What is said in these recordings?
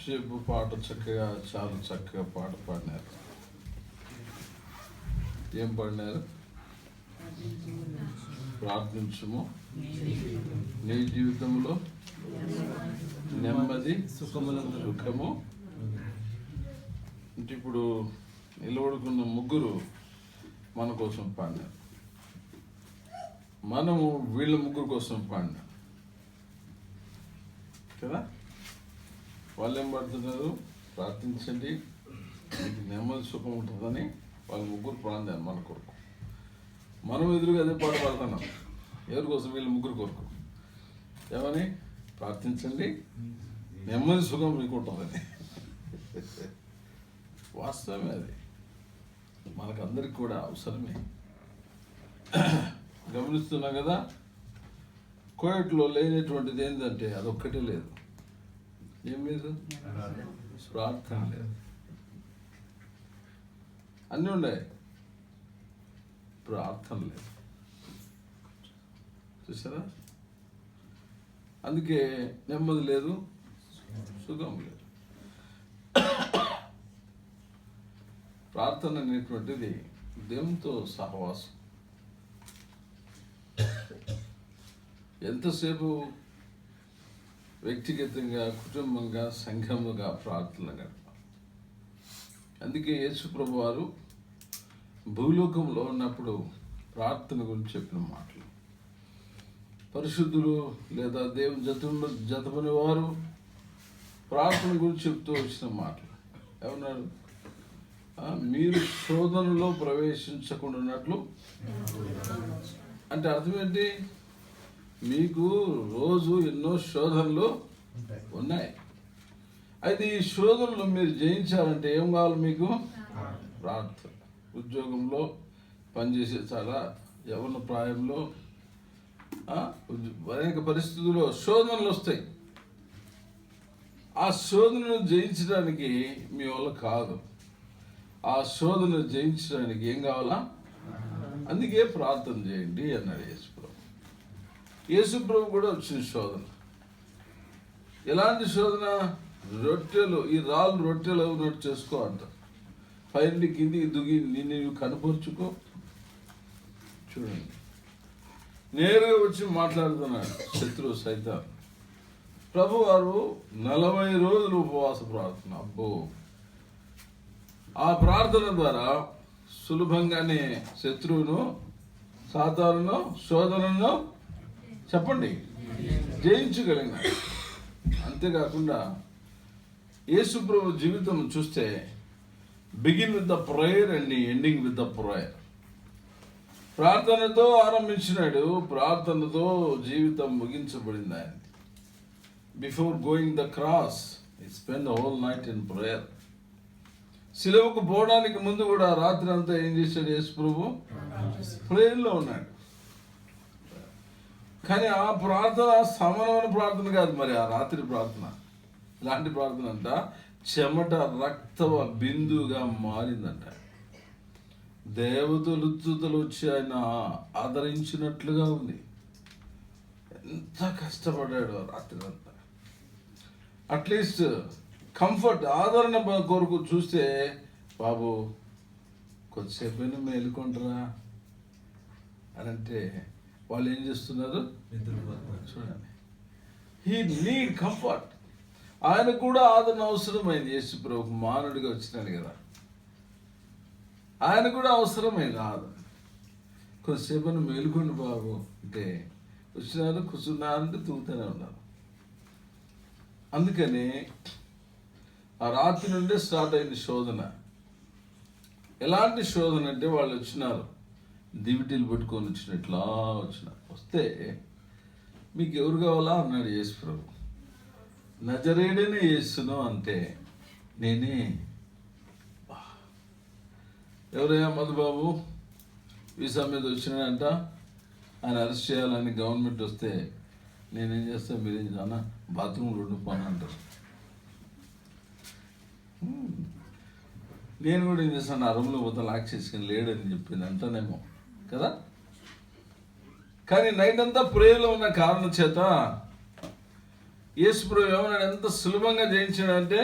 ఇంతసేపు పాట చక్కగా చాలా చక్కగా పాట పాడినారు. ఏం పాడినారు? ప్రార్థించుము నీ జీవితంలో నెమ్మది సుఖము. అంటే ఇప్పుడు నిలబడుకున్న ముగ్గురు మన కోసం పాడినారు, మనము వీళ్ళ ముగ్గురు కోసం పాడినాం కదా. వాళ్ళు ఏం పాడుతున్నారు? ప్రార్థించండి మీకు నెమ్మది సుఖం ఉంటుందని వాళ్ళ ముగ్గురు పాడినారు మన కొరకు. మనం ఎదురుగా అదే పాట పాడుతున్నాం. ఎవరి కోసం? వీళ్ళ ముగ్గురు కొరకు. ఏమని? ప్రార్థించండి నెమ్మది సుఖం మీకు ఉంటుందని. వాస్తవమే, అది మనకందరికి కూడా అవసరమే. గమనిస్తున్నాం కదా, కోయట్లో లేనటువంటిది ఏంటంటే అదొక్కటే లేదు. ఏం లేదు? ప్రార్థన లేదు. అన్నీ ఉన్నాయి, ప్రార్థన లేదు. చూసారా? అందుకే నెమ్మది లేదు, సుఖం లేదు. ప్రార్థన అనేటువంటిది దేవునితో సహవాసం. ఎంతసేపు వ్యక్తిగతంగా, కుటుంబంగా, సంఘముగా ప్రార్థన గడపాలి. అందుకే యేసుప్రభు వారు భూలోకంలో ఉన్నప్పుడు ప్రార్థన గురించి చెప్పిన మాటలు, పరిశుద్ధులు లేదా దేవుని జతమని వారు ప్రార్థన గురించి చెప్తూ వచ్చిన మాటలు ఏమన్నారు? మీరు శోధనలో ప్రవేశించకుండా ఉన్నట్లు. అంటే అర్థం ఏంటి? మీకు రోజు ఎన్నో శోధనలు ఉన్నాయి. అయితే ఈ శోధనలు మీరు జయించాలంటే ఏం కావాలి మీకు? ప్రార్థన. ఉద్యోగంలో పనిచేసే చాలా యవ్వన ప్రాయంలో అనేక పరిస్థితుల్లో శోధనలు వస్తాయి. ఆ శోధనను జయించడానికి మీ వల్ల కాదు. ఆ శోధనను జయించడానికి ఏం కావాలా? అందుకే ప్రార్థన చేయండి అన్నాడు యేసుప్రభు. యేసుప్రభు కూడా వచ్చిన శోధన. ఎలాంటి శోధన? రొట్టెలు, ఈ రాళ్ళు రొట్టెలు అవునట్టు చేసుకో అంటారు. పైన కిందికి దుగి నిన్ను కనపరుచుకో. చూడండి, నేరుగా వచ్చి మాట్లాడుతున్నాడు శత్రువు సైతాన్. ప్రభు వారు 40 రోజులు ఉపవాస ప్రార్థన. అబ్బో, ఆ ప్రార్థన ద్వారా సులభంగానే శత్రువును, సాతానును, శోధనను చెప్పండి జయించగలిగినాడు. అంతేకాకుండా యేసుప్రభు జీవితం చూస్తే begin with the prayer and ending with the prayer. ప్రార్థనతో ఆరంభించినాడు, ప్రార్థనతో జీవితం ముగించబడింది ఆయన. Before going the cross he spent the whole night in prayer. సిలువకు పోవడానికి ముందు కూడా రాత్రి అంతా ఏం చేశాడు యేసు ప్రభు? ప్రేయర్లో ఉన్నాడు. కానీ ఆ ప్రార్థన సమానమైన ప్రార్థన కాదు. మరి ఆ రాత్రి ప్రార్థన ఇలాంటి ప్రార్థన అంట చెమట రక్తవ బిందువుగా మారిందంట. దేవతలు వచ్చి ఆయన ఆదరించినట్లుగా ఉంది. ఎంత కష్టపడ్డాడు రాత్రి అంతా. అట్లీస్ట్ కంఫర్ట్, ఆదరణ కొరకు చూస్తే, బాబు కొద్దిసేపైనా మేలుకుంటారా అని అంటే వాళ్ళు ఏం చేస్తున్నారు? చూడండి, హీ నీడ్ కంఫర్ట్. ఆయన కూడా ఆదరణ అవసరమైంది. యేసు ప్రభువుకు మానవుడిగా వచ్చినాడు కదా, ఆయన కూడా అవసరమైంది ఆదరణ. కొద్దిసేపైనా మేలుకోండి బాబు అంటే వచ్చినారు, కూర్చున్నారంటే తూగుతూనే ఉన్నారు. అందుకని ఆ రాత్రి నుండే స్టార్ట్ అయింది శోధన. ఎలాంటి శోధన అంటే వాళ్ళు వచ్చినారు, దివిటీలు పెట్టుకొని వచ్చినట్లా వచ్చినారు. వస్తే మీకు ఎవరు కావాలా అన్నాడు యేసు ప్రభు. నజరేయుడైన యేసును అంటే నేనే. ఎవరయ్యా మధుబాబు వీసా మీద వచ్చినాడంట, ఆయన అరెస్ట్ చేయాలని గవర్నమెంట్ వస్తే నేనేం చేస్తాను, మీరేం చేస్తాను, బాత్రూమ్ 2 పని అంటారు. నేను కూడా ఏం చేస్తాను, ఆ రూమ్లో పోతా లాక్ చేసుకుని లేడని చెప్పింది అంటానేమో కదా. కానీ నైట్ అంతా ప్రేయర్లో ఉన్న కారణం చేత యేసుప్రభు ఏమన్నాడు? ఎంత సులభంగా జయించాడంటే,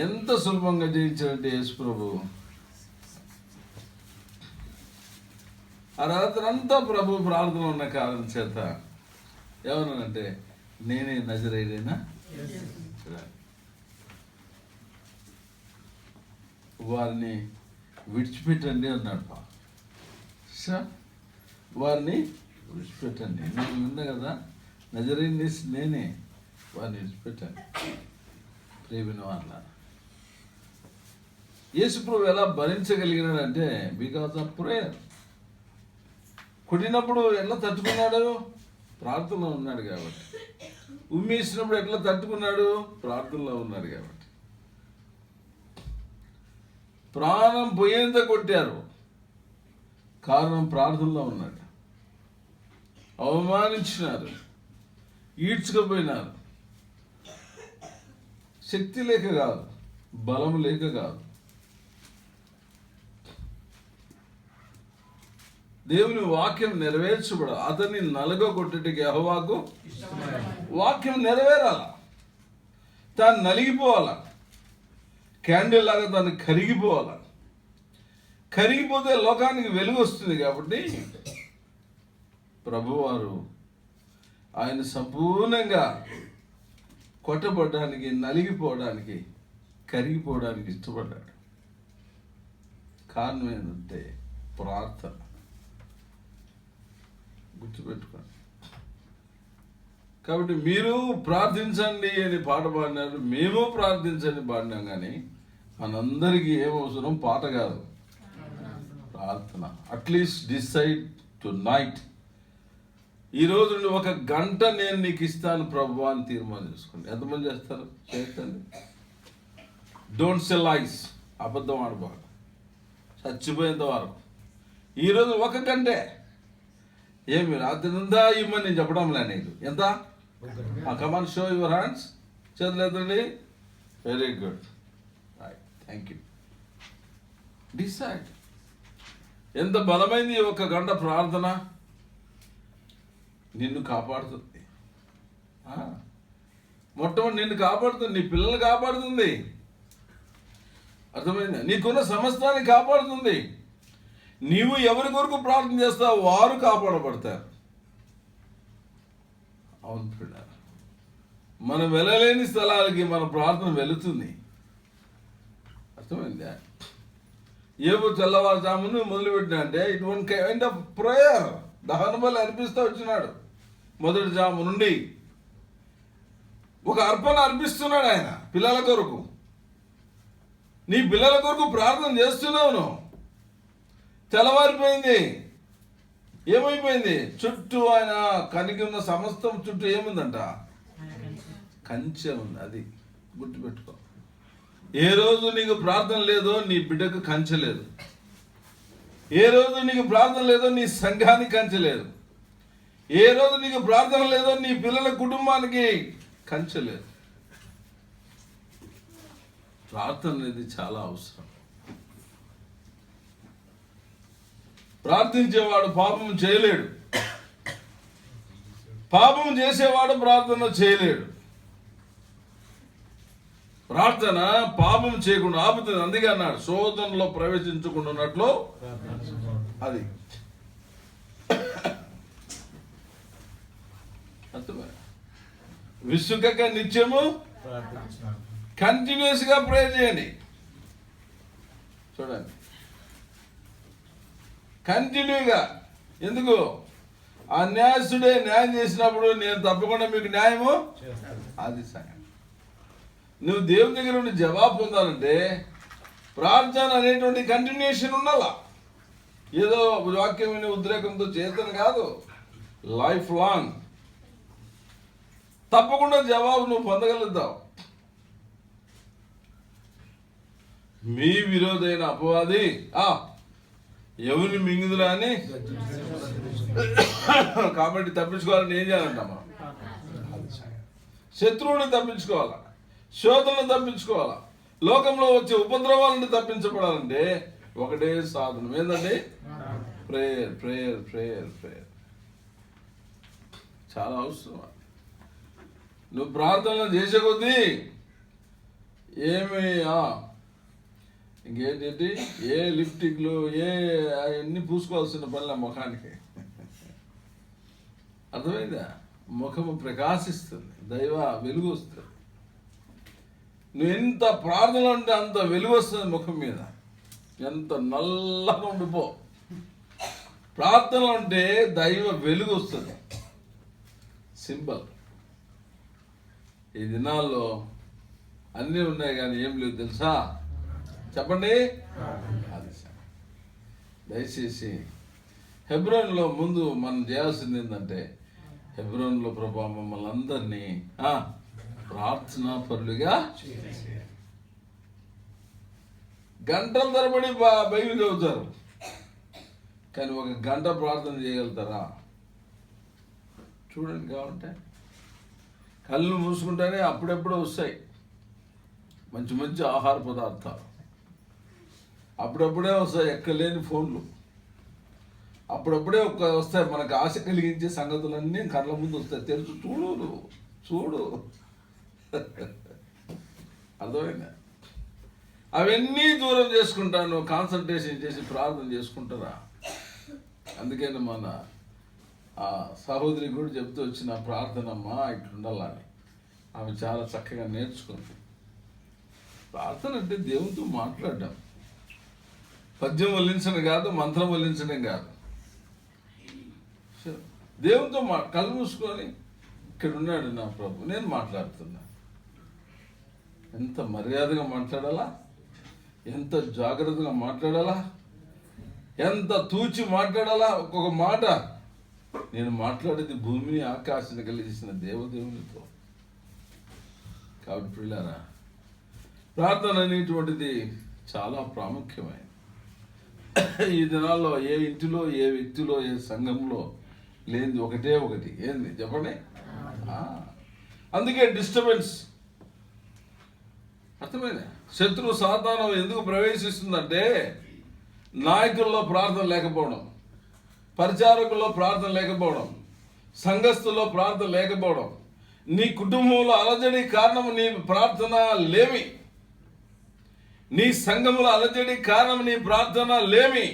ఎంత సులభంగా జయించాడంటే యేసుప్రభు ఆ రాత్రంతా ప్రభు ప్రార్థన ఉన్న కారణం చేత ఏమన్నానంటే, నేనే నజరేయుడైన వారిని విడిచిపెట్టండి అన్నాడు. వారిని విడిచిపెట్టండి. నేను విన్నా కదా, నజరేయుని నేనే, వారిని విడిచిపెట్టండి. ప్రేమిన అన్నారు. యేసుప్రభు ఎలా భరించగలిగినాడంటే, బికాజ్ ఆఫ్ ప్రేయర్. కొట్టినప్పుడు ఎట్లా తట్టుకున్నాడు? ప్రార్థనలో ఉన్నాడు కాబట్టి. ఉమ్మేసినప్పుడు ఎట్లా తట్టుకున్నాడు? ప్రార్థనలో ఉన్నాడు కాబట్టి. ప్రాణం పోయేంత కొట్టారు, కారణం ప్రార్థనలో ఉన్నాడు. అవమానించినారు, ఈడ్చుకుపోయినారు. శక్తి లేక కాదు, బలం లేక కాదు, దేవుని వాక్యం నెరవేర్చబడ. అతన్ని నలగొట్టేటికి యెహోవాకు వాక్యం నెరవేరాల. తాను నలిగిపోవాల, క్యాండిల్ లాగా తాను కరిగిపోవాల. కరిగిపోతే లోకానికి వెలుగు వస్తుంది. కాబట్టి ప్రభువారు ఆయన సంపూర్ణంగా కొట్టబడడానికి, నలిగిపోవడానికి, కరిగిపోవడానికి ఇష్టపడ్డాడు. కారణం ఏంటంటే ప్రార్థన. గుర్తుపెట్టుకోండి. కాబట్టి మీరు ప్రార్థించండి అని పాట పాడినారు, మేము ప్రార్థించండి పాడినాం. కానీ మనందరికీ ఏం అవసరం? పాట కాదు, ప్రార్థన. అట్లీస్ట్ డిసైడ్ టు నైట్, ఈరోజు నుండి 1 గంట నేను నీకు ఇస్తాను ప్రభు అని తీర్మానం చేసుకోండి. ఎంతమంది చేస్తారు? చేయండి. డోంట్ సెల్ లైస్, అబద్ధం ఆడబాడు చచ్చిపోయేంత వరకు. ఈరోజు 1 గంటే. ఏమి రాత్రి ఉందా ఇమ్మని నేను చెప్పడంలే నీకు. ఎంత? కమాన్, షో యువర్ హ్యాండ్స్. చేతులు ఎత్తండి. Very good, right, thank you. Decide. ఎంత బలమైంది 1 గంట ప్రార్థన. నిన్ను కాపాడుతుంది. మొట్టమొదటి నిన్ను కాపాడుతుంది, నీ పిల్లల్ని కాపాడుతుంది. అర్థమైందా? నీకున్న సమస్తాన్ని కాపాడుతుంది. నీవు ఎవరి కొరకు ప్రార్థన చేస్తావు వారు కాపాడబడతారు. అవును పిల్లలు, మనం వెళ్ళలేని స్థలాలకి మన ప్రార్థన వెళుతుంది. అర్థమైందా? ఏవో తెల్లవారుజామును మొదలుపెట్టినా అంటే ఇటువంటి కైండ్ ఆఫ్ ప్రేయర్. దహన బలి అర్పిస్తూ వచ్చినాడు. మొదటి జాము నుండి ఒక అర్పణ అర్పిస్తున్నాడు ఆయన పిల్లల కొరకు. నీ పిల్లల కొరకు ప్రార్థన చేస్తున్నావు నువ్వు. తెల్లవారిపోయింది, ఏమైపోయింది? చుట్టూ ఆయన కనిగి ఉన్న సమస్తం చుట్టూ ఏముందంట? కంచె ఉంది. అది గుర్తుపెట్టుకో. ఏ రోజు నీకు ప్రార్థన లేదో నీ బిడ్డకు కంచె లేదు. ఏ రోజు నీకు ప్రార్థన లేదో నీ సంఘానికి కంచె లేదు. ఏ రోజు నీకు ప్రార్థన లేదో నీ పిల్లల కుటుంబానికి కంచె లేదు. ప్రార్థన అనేది చాలా అవసరం. ప్రార్థించేవాడు పాపం చేయలేడు, పాపం చేసేవాడు ప్రార్థన చేయలేడు. ప్రార్థన పాపం చేయకుండా ఆపుతుంది. అందుకే అన్నాడు, శోధనలో ప్రవేశించకుండా ఉన్నట్లు. అది విసుగక నిత్యము కంటిన్యూస్ గా ప్రే చేయండి. చూడండి, కంటిన్యూగా. ఎందుకు? ఆ న్యాయస్తుడే న్యాయం చేసినప్పుడు నేను తప్పకుండా మీకు న్యాయము. అది సంగతి. నువ్వు దేవుని దగ్గర నుండి జవాబు పొందాలంటే ప్రార్థన అనేటువంటి కంటిన్యూషన్ ఉండాలా. ఏదో వాక్యం విని ఉద్రేకంతో చేతను కాదు, లైఫ్ లాంగ్ తప్పకుండా జవాబు నువ్వు పొందగలుగుతావు. మీ విరోధైన అపవాది ఎవరిని మింగుదురా అని. కాబట్టి తప్పించుకోవాలని ఏం చేయాలంటమ్మా? శత్రువుని తప్పించుకోవాలా, శోధనను తప్పించుకోవాలా, లోకంలో వచ్చే ఉపద్రవాలను తప్పించబడాలంటే ఒకటే సాధనం. ఏంటండి? Prayer, prayer, prayer, prayer. చాలా అవసరం. నువ్వు ప్రార్థన చేసే కొద్దీ ఏమి ఇంకేంటి ఏ లిప్టిక్లు అవన్నీ పూసుకోవాల్సిన పనుల ముఖానికి. అర్థమైందా? ముఖము ప్రకాశిస్తుంది, దైవ వెలుగు వస్తుంది. నువ్వు ఎంత ప్రార్థన ఉంటే అంత వెలుగు వస్తుంది ముఖం మీద. ఎంత నల్లగా ఉండిపో, ప్రార్థన ఉంటే దైవ వెలుగు వస్తుంది. సింపుల్. ఈ దినాల్లో అన్నీ ఉన్నాయి కానీ ఏం లేవు తెలుసా? చెప్పండి. అది దయచేసి హెబ్రోన్లో ముందు మనం చేయాల్సింది ఏంటంటే, హెబ్రోన్లో ప్రభా మమ్మల్ని అందరినీ ప్రార్థనా పరులుగా గంటల తరబడి బైబిల్ చదువుతారు కానీ ఒక గంట ప్రార్థన చేయగలుగుతారా? చూడండి. కావాలంటే కళ్ళు మూసుకుంటేనే అప్పుడెప్పుడో వస్తాయి మంచి మంచి ఆహార పదార్థాలు, అప్పుడప్పుడే వస్తాయి ఎక్కలేని ఫోన్లు, అప్పుడప్పుడే వస్తాయి మనకు ఆశ కలిగించే సంగతులన్నీ కళ్ళ ముందు వస్తాయి. తెలుసు, చూడు అర్థమైందా? అవన్నీ దూరం చేసుకుంటాను, కాన్సన్ట్రేషన్ చేసి ప్రార్థన చేసుకుంటారా? అందుకని మన సహోదరి కూడా చెప్తూ వచ్చిన ప్రార్థనమ్మా ఇట్లుండాలని. ఆమె చాలా చక్కగా నేర్చుకుంది. ప్రార్థన అంటే దేవునితో మాట్లాడడం, పద్యం వల్లించడం కాదు, మంత్రం వల్లించడం కాదు. దేవునితో కళ్ళు మూసుకొని ఇక్కడ ఉన్నాడు నా ప్రభు, నేను మాట్లాడుతున్నా. ఎంత మర్యాదగా మాట్లాడాలా, ఎంత జాగ్రత్తగా మాట్లాడాలా, ఎంత తూచి మాట్లాడాలా. ఒక్కొక్క మాట నేను మాట్లాడేది భూమిని ఆకాశాన్ని కలిగించిన దేవదేవునితో. కాబట్టి పిల్లారా, ప్రార్థన అనేటువంటిది చాలా ప్రాముఖ్యమైనది. ఈ దినాల్లో ఏ ఇంటిలో, ఏ వ్యక్తిలో, ఏ సంఘంలో లేనిది ఒకటి ఏంది చెప్పండి? అందుకే డిస్టర్బెన్స్. అర్థమైందా? శత్రు సాతాను ఎందుకు ప్రవేశిస్తుందంటే, నాయకుల్లో ప్రార్థన లేకపోవడం, పరిచారకుల్లో ప్రార్థన లేకపోవడం, సంఘస్థుల్లో ప్రార్థన లేకపోవడం, నీ కుటుంబంలో అలజడి కారణం నీ ప్రార్థన లేమి, నీ సంఘములో అలజడి కారణం నీ ప్రార్థన లేమి.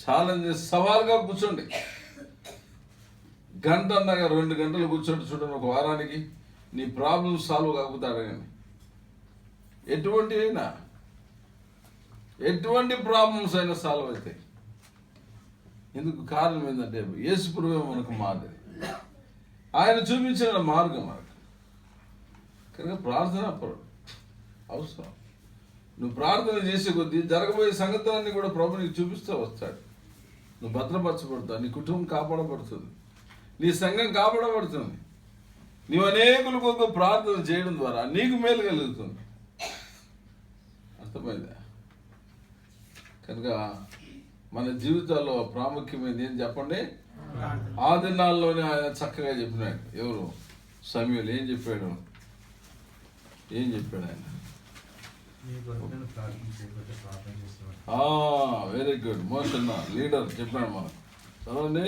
ఛాలెంజ్, సవాల్గా కూర్చోండి. గంట అన్నాక 2 గంటలు కూర్చోండి. చూడండి, ఒక వారానికి నీ ప్రాబ్లమ్స్ సాల్వ్ కాకపోతే అడగండి. ఎటువంటి ప్రాబ్లమ్స్ అయినా సాల్వ్ అవుతాయి. ఎందుకు? కారణం ఏంటంటే యేసు ప్రభువే మనకు మాదిరి, ఆయన చూపించిన మార్గం మనకు. కనుక ప్రార్థన అవసరం. నువ్వు ప్రార్థన చేసే కొద్దీ జరగబోయే సంగతులన్నీ కూడా ప్రభు నీకు చూపిస్తూ వస్తాడు. నువ్వు భద్రపరచబడతావు, నీ కుటుంబం కాపాడబడుతుంది, నీ సంఘం కాపాడబడుతుంది. నీవు అనేకుల కొరకు ప్రార్థన చేయడం ద్వారా నీకు మేలు కలుగుతుంది. అర్థమైందా? కనుక మన జీవితాల్లో ప్రాముఖ్యమైనది ఏం చెప్పండి? ఆ దినాల్లోనే ఆయన చక్కగా చెప్పినాడు. ఎవరు? సమూయేలు. ఏం చెప్పాడు ఆయన? Very good. మోషన్ లీడర్ చెప్పాడు మనకు. చదవండి,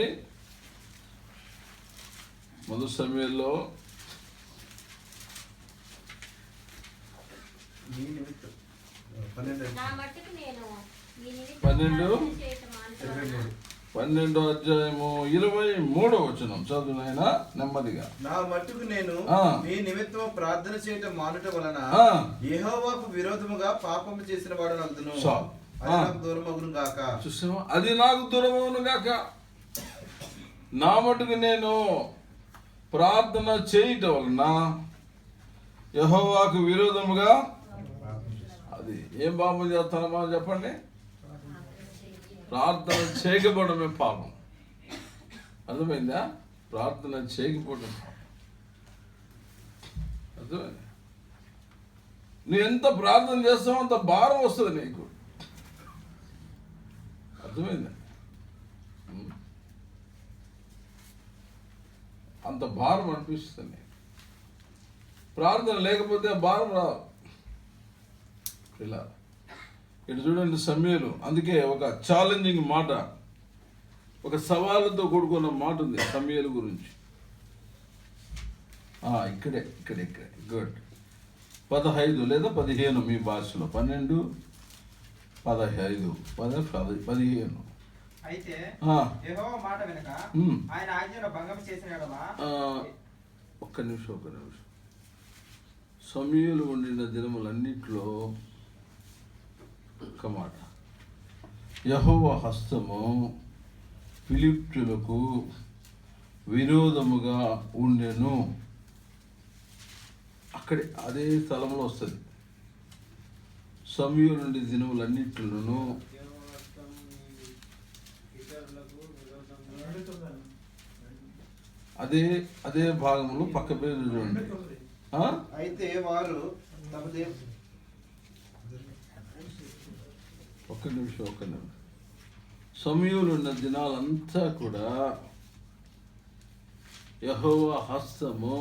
మొదటి సమూయేలులో 12వ అధ్యాయము 23వ వచనం చదువు నాయనా నెమ్మదిగా. నా మట్టుకు నేను మీ నిమిత్తం ప్రార్థన చేయటం మానుట వలన యెహోవాకు విరోధముగా పాపము చేసిన వాడు నగుదును. అది నాకు దూరమగును గాక. చూసావా? అది నాకు దూరమగును గాక. నా మట్టుకు నేను ప్రార్థన చేయటం వలన యెహోవాకు విరోధముగా, అది ఏం పాపం చేస్తానమ్మా చెప్పండి? ప్రార్థన చేయకపోవడమే పాపం. అర్థమైందా? ప్రార్థన చేయకపోవడం పాపం. అర్థమైందా? నువ్వు ఎంత ప్రార్థన చేస్తావో అంత భారం వస్తుంది నీకు. అర్థమైందా? అంత భారం అనిపిస్తుంది. ప్రార్థన లేకపోతే భారం రాదు. ఇలా ఇటు చూడండి, సమూయేలు. అందుకే ఒక ఛాలెంజింగ్ మాట, ఒక సవాలుతో కూడుకున్న మాట ఉంది సమూయేలు గురించి. ఇక్కడే గుడ్. 15 లేదా 15 మీ భాషలో, 12, 15, 15. అయితే యెహోవా మాట వినక ఆయన ఆజ్ఞను భంగం చేసిన యెడల. ఒక్క నిమిషం. సమూయేలు ఉండిన దినములన్నిట్లో ఒక మాట, యెహోవా హస్తము ఫిలిష్తీయులకు విరోధముగా ఉండెను. అక్కడే అదే స్థలంలో వస్తుంది. సమూయేలు నుండి దినములన్నిట్లోనూ అదే భాగంలో పక్క పేరు చూడండి. అయితే వారు ఒక్క నిమిషం. సమూయేలు ఉన్న దినాలంతా కూడా యెహోవా హస్తము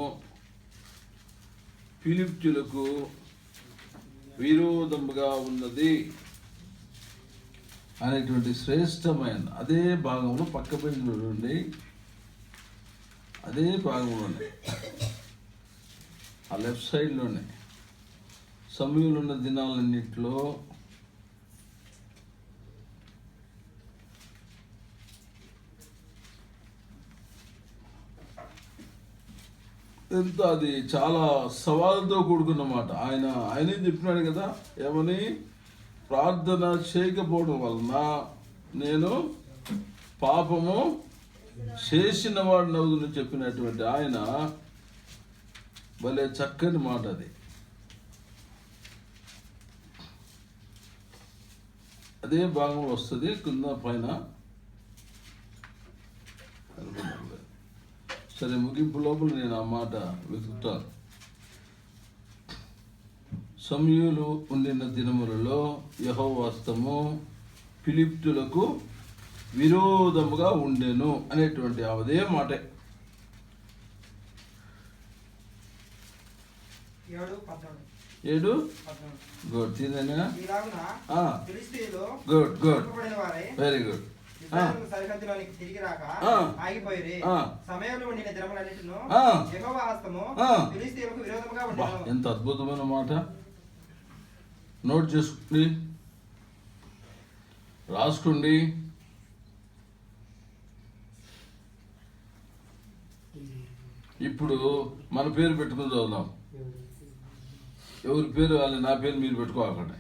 ఫిలిష్తీయులకు విరోధముగా ఉన్నది అనేటువంటి శ్రేష్టమైన అదే భాగంలో పక్క పేరు చూడండి. అదే భాగంలోనే ఆ లెఫ్ట్ సైడ్లోనే సమూయేలు ఉన్న దినాలన్నింటిలో ఎంత అది చాలా సవాలుతో కూడుకున్న మాట. ఆయనే చెప్పినాడు కదా, ఏమని? ప్రార్థన చేయకపోవడం వలన నేను పాపము చేసిన వాడు నవ్వును చెప్పినటువంటి ఆయన భలే చక్కని మాట అది. అదే భాగంలో వస్తుంది కింద పైన. సరే, ముగింపు లోపల నేను ఆ మాట వెతుకుతాను. సమూయేలు ఉండిన దినములలో యెహోవా హస్తము ఫిలిష్తీయులకు విరోధముగా ఉండెను అనేటువంటి అదే మాటే. 7 గుడ్. తినేనా? గుడ్. Very good. సరిహద్దులోనికి తిరిగి రాక ఆగిపోయి సమయంలో ఉండిన దినములన్నిటిను యెహోవా హస్తము ఫిలిష్తీయులకు విరోధముగా ఉండెను. ఎంత అద్భుతమైన మాట. నోట్ చేసుకోండి, రాసుకోండి. ఇప్పుడు మన పేరు పెట్టుకుని చదువుదాం. ఎవరి పేరు వాళ్ళే, నా పేరు మీరు పెట్టుకోవాలండి.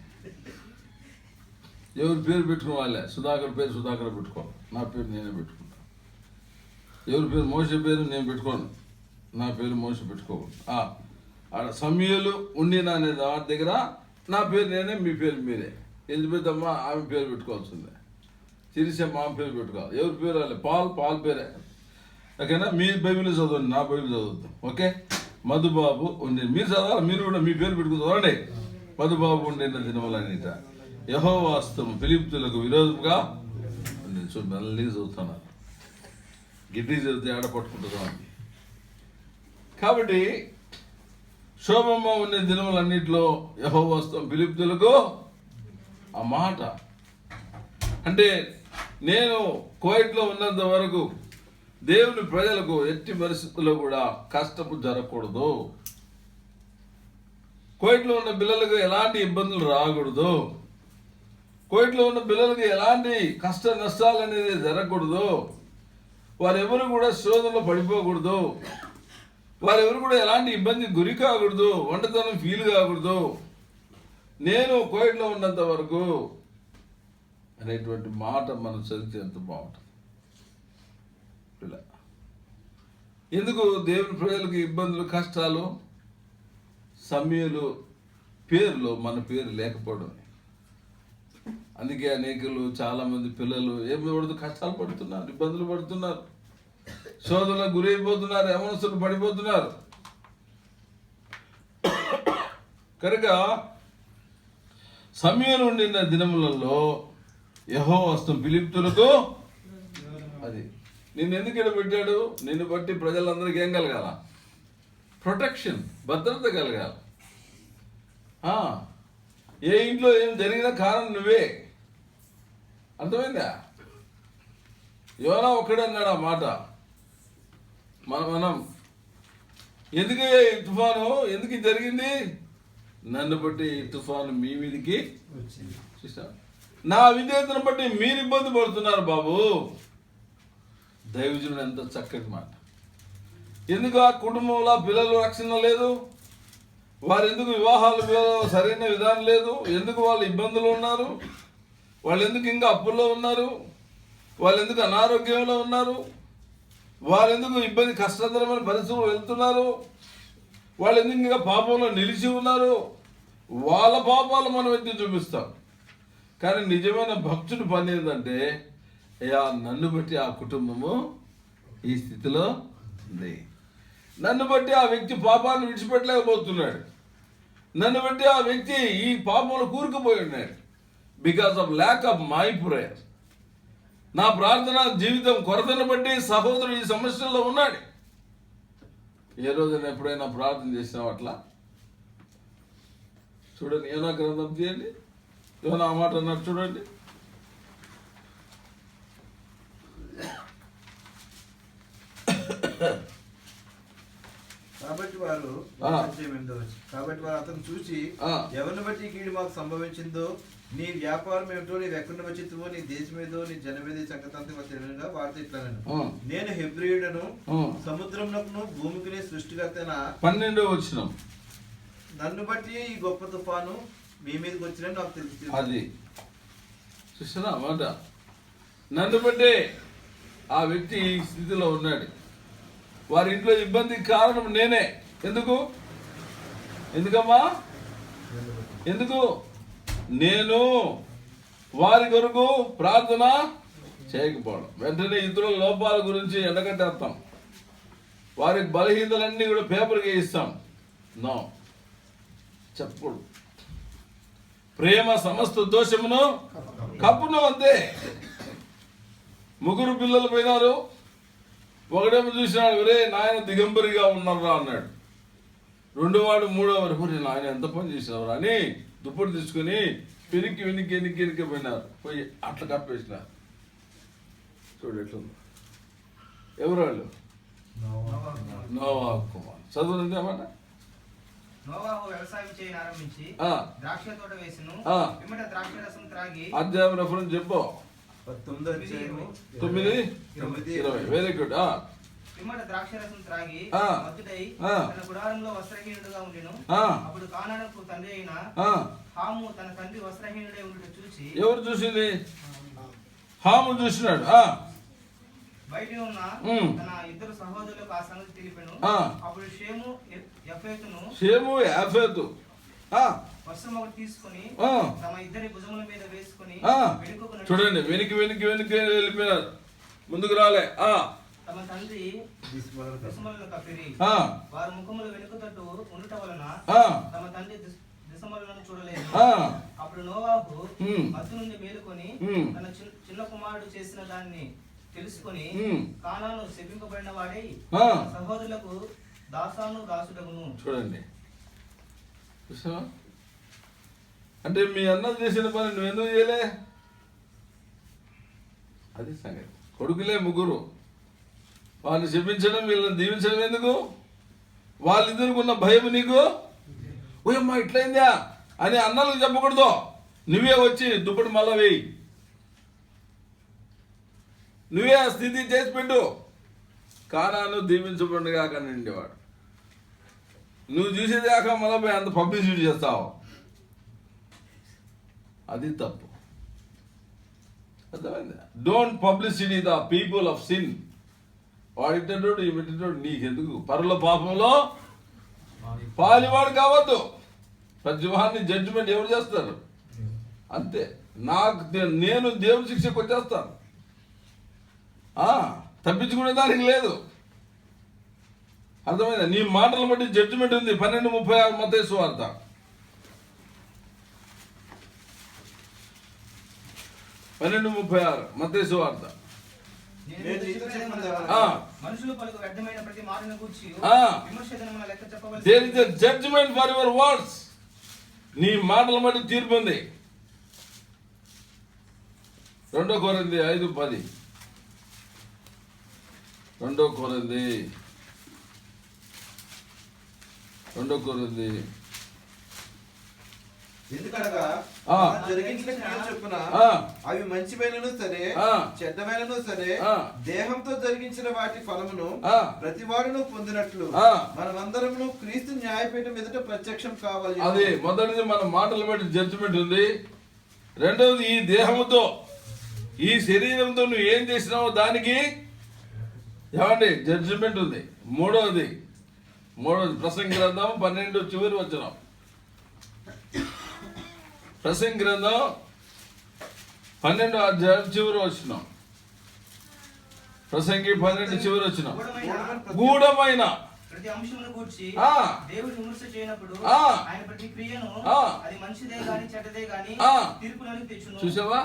ఎవరి పేరు పెట్టుకుని వాళ్ళే. సుధాకర్ పేరు సుధాకర్ పెట్టుకోవాలి, నా పేరు నేనే పెట్టుకుంటాను. ఎవరి పేరు మోసే పేరు నేను పెట్టుకోను, నా పేరు మోసే పెట్టుకోకూడదు. ఆడ సమూయేలు ఉండిన అనే వాటి దగ్గర నా పేరు నేనే, మీ పేరు మీరే. ఎలిజబెత్ ఆమె పేరు పెట్టుకోవాల్సిందే. చిరిసమ్మ ఆమె పేరు పెట్టుకోవాలి. ఎవరి పేరు వాళ్ళే. పాల్ పేరే. ఓకేనా? మీ బైబిల్ చదవండి, నా బైబిల్ చదవద్దు. ఓకే? మధుబాబు ఉండి మీరు చదవాలి, మీరు కూడా మీ పేరు పెట్టుకుని చదవండి. మధుబాబు ఉండిన దినములన్నిట యెహోవా హస్తము ఫిలిష్తీయులకు విరోధముగా ఉంది. మళ్ళీ చదువుతున్నారు, గిడ్డి చదివితే ఆడ పట్టుకుంటున్నాం. కాబట్టి శోభమ్మ ఉండే దినములన్నింటిలో యెహోవా హస్తము ఫిలిష్తీయులకు, ఆ మాట అంటే నేను కువైట్లో ఉన్నంత వరకు దేవుని ప్రజలకు ఎట్టి పరిస్థితుల్లో కూడా కష్టము జరగకూడదు. కువైట్లో ఉన్న పిల్లలకు ఎలాంటి ఇబ్బందులు రాకూడదు. కువైట్లో ఉన్న పిల్లలకి ఎలాంటి కష్ట నష్టాలు అనేది జరగకూడదు. వారెవరు కూడా శోధనలో పడిపోకూడదు. వారెవరు కూడా ఎలాంటి ఇబ్బందికి గురి కాకూడదు. ఒంటరితనం ఫీల్ కాకూడదు. నేను కువైట్లో ఉన్నంత వరకు అనేటువంటి మాట మనం చదివితే ఎంత బాగుంటుంది. ఎందుకు దేవుని ప్రజలకు ఇబ్బందులు కష్టాలు? సమూయేలు పేరులో మన పేరు లేకపోవడం. అందుకే అనేకులు చాలామంది పిల్లలు ఏమి కష్టాలు పడుతున్నారు, ఇబ్బందులు పడుతున్నారు, శోధనలకు గురైపోతున్నారు, యవనస్తులు పడిపోతున్నారు. కనుక సమూయేలు ఉండిన దినములలో యెహోవా హస్తం ఫిలిష్తీయులకు, అది నిన్ను ఎందుకు ఇక్కడ పెట్టాడు? నిన్ను బట్టి ప్రజలందరికీ ఏం కలగాల? ప్రొటెక్షన్, భద్రత కలగాలి. ఏ ఇంట్లో ఏం జరిగినా కారణం నువ్వే. అర్థమైందా? యోనా ఒక్కడే అన్నాడు ఆ మాట. మనం ఎందుకు ఈ తుఫాను ఎందుకు ఇది జరిగింది? నన్ను బట్టి ఈ తుఫాను మీ మీదకి వచ్చింది. చూసావా? నా విధేయతను బట్టి మీరు ఇబ్బంది పడుతున్నారు బాబు. దైవజనుడు ఎంత చక్కటి మాట. ఎందుకు ఆ కుటుంబంలో పిల్లలు రక్షణ లేదు? వారు ఎందుకు వివాహాలు సరైన విధానం లేదు? ఎందుకు వాళ్ళు ఇబ్బందులు ఉన్నారు? వాళ్ళు ఎందుకు ఇంకా అప్పుల్లో ఉన్నారు? వాళ్ళు ఎందుకు అనారోగ్యంలో ఉన్నారు? వాళ్ళు ఎందుకు ఇబ్బంది కష్టతరమైన పరిస్థితులు వెళ్తున్నారు? వాళ్ళు ఎందుకు ఇంకా పాపంలో నిలిచి ఉన్నారు? వాళ్ళ పాపాలు మనం ఎత్తి చూపిస్తాం. కానీ నిజమైన భక్తుడి పని ఏంటంటే, అయ్యా నన్ను బట్టి ఆ కుటుంబము ఈ స్థితిలో ఉంది, నన్ను బట్టి ఆ వ్యక్తి పాపాన్ని విడిచిపెట్టలేకపోతున్నాడు, నన్ను బట్టి ఆ వ్యక్తి ఈ పాపంలో కూరుకుపోయి ఉన్నాడు. Because of lack of my prayer. నా ప్రార్థన జీవితం కొరతను బట్టి సహోదరుడు ఈ సమస్యల్లో ఉన్నాడు. ఏ రోజైనా ఎప్పుడైనా ప్రార్థన చేసినావు అట్లా? చూడండి, యోనా గ్రంథం తీయండి. యోనా ఆ మాట అన్నారు చూడండి. కాబట్టి వారు అతను చూసి ఎవరిని బట్టి కీడు మాకు సంభవించిందో, నీ వ్యాపారం ఏమిటో, నీ ఎక్కడి వచ్చిందో, నీ దేశం ఏదో, నీ జనమేది సంగతంతా తెలియగా వారితో ఇట్లా నేను హెబ్రీయుడను, సముద్రమునకును భూమికి సృష్టికర్తన 12వ వచనం. నన్ను బట్టి ఈ గొప్ప తుఫాను మీ మీదకి వచ్చిన నాకు తెలుసు. అది చూసినా మాట. నన్ను బట్టే ఆ వ్యక్తి ఈ స్థితిలో ఉన్నాడు. వారి ఇంట్లో ఇబ్బందికి కారణం నేనే. ఎందుకమ్మా? ఎందుకు? నేను వారి కొరకు ప్రార్థన చేయకపోవడం. వెంటనే ఇతరుల లోపాల గురించి ఎండగట్టేస్తాం. వారి బలహీనలన్నీ కూడా పేపర్కి ఇస్తాం. నో, చెప్పకూడదు. ప్రేమ సమస్త దోషమును కప్పును. అంతే. ముగ్గురు పిల్లలు పోయినారు. ఒకడేమో చూసినాడు, ఒరే నాయన దిగంబరిగా ఉన్నారా అన్నాడు. రెండోవాడు మూడోవాడు, నాయన ఎంత పని చేసినవరా అని దుప్పటి తీసుకుని పెరికి వెనక్కి పోయినారు. పోయి అట్లా కప్పేసినారు. చూడు ఎట్లుంది. ఎవరు వాళ్ళు? నోవాహు కుమార్. చదువుంది అన్నమాట. నోవాహు వ్యవసాయం చేయని ఆరంభించి ద్రాక్ష తోట వేసెను. పిమ్మట ద్రాక్ష రసం త్రాగి. అధ్యాయం రెఫరెన్స్ చెప్పు. 9:20. Very good. పిమ్మట ద్రాక్ష రసం త్రాగి మత్తుడై తన గుడారంలో వస్త్రహీనుడుగా ఉండెను. అప్పుడు కానానుకు తండ్రి అయిన హాము తన తండ్రి వస్త్రహీనుడై ఉండుట చూసి. ఎవరు చూసింది? హాము చూసినాడు. బయట ఉన్న తన ఇద్దరు సహోదరులకు ఆ సంగతి తెలిపెను. అప్పుడు షేము యాఫేతు వస్త్రం ఒకటి తీసుకొని తమ ఇద్దరి భుజముల మీద వేసుకొని చూడండి, వెనక్కి వెళ్ళిపోయినారు, ముందుకు రాలే. తమ తండ్రి దిశమలను కప్పిరి. వారి ముఖములు వెనుక తట్టు ఉండటం వలన తమ తండ్రి దిశమలను చూడలేదు. అప్పుడు నోవాహు మత్తు నుండి మేలుకొని తన చిన్న కుమారుడు చేసిన దాన్ని తెలుసుకొని కానాను శపింపబడిన వాడై సహోదరులకు దాసుడగును. చూడండి, అంటే మీ అన్నలు చేసిన పని నువ్వెందుకు చేయలే? అది సంగతి. కొడుకులే ముగ్గురు, వాళ్ళని శపించడం వీళ్ళని దీవించడం ఎందుకు? వాళ్ళిద్దరికున్న భయం నీకు ఓయమ్మా ఇట్లయిందా అని అన్నలకు చెప్పకూడదు. నువ్వే వచ్చి దుప్పటి మళ్ళా వేయి, నువ్వే ఆ స్థితి చేసి పెట్టు. కానాను దీవించబడిగా కనిండేవాడు. నువ్వు చూసేదాకా మళ్ళీ అంత పబ్లిసిటీ చేస్తావు, అది తప్పు. అర్థమైందా? Don't publicity the people of sin. వాడిట్టోడు ఈ పెట్టేటోడు నీకెందుకు? పరుల పాపంలో పాలివాడు కావద్దు. ప్రతివాన్ని జడ్జిమెంట్ ఎవరు చేస్తారు? అంతే. నేను దేవుని శిక్షకు వచ్చేస్తాను, తప్పించుకునే దానికి లేదు. అర్థమైందా? నీ మాటలు బట్టి జడ్జిమెంట్ ఉంది. 12:36 మత్తయి సువార్త. 12:36 మత్తయి సువార్త. మనుషులు పలుకు వ్యర్థమైన ప్రతి మాటను గూర్చి విమర్శనమున లెక్క చెప్పవలసి. There is a judgement for your words. నీ మాటల బట్టి తీర్పు ఉంది. 2 కొరింథీ 5:10. 2 కొరింథీ 2 కొరింథీ ఎందుకనగా జరిగించిన క్రియలు చొప్పున అవి మంచివైనను సరే చెడ్డమైనను సరే దేహంతో జరిగించిన వాటి ఫలమును ప్రతివాడును పొందినట్లు మనమందరము క్రీస్తు న్యాయపీఠం ఎదుట ప్రత్యక్షం కావాలి. అది మొదటిది, మన మాటలు బట్టి జడ్జిమెంట్ ఉంది. రెండవది, ఈ దేహముతో ఈ శరీరంతో నువ్వు ఏం చేసినావో దానికి ఏమండి జడ్జిమెంట్ ఉంది. మూడవది ప్రసంగి గ్రంథం 12 చివరి వచనం. ప్రసంగి గ్రంథం 12 అధ్యాయం చివరి వచనం. ప్రసంగి 12 చివరి వచనం. గూఢమైన ప్రతి అంశమును గూర్చి దేవుడు విమర్శ చేయనప్పుడు ఆయన ప్రతి క్రియను అది మంచిదే గాని చెడ్డదే గాని తీర్పులోనికి తెచ్చును. చూసావా?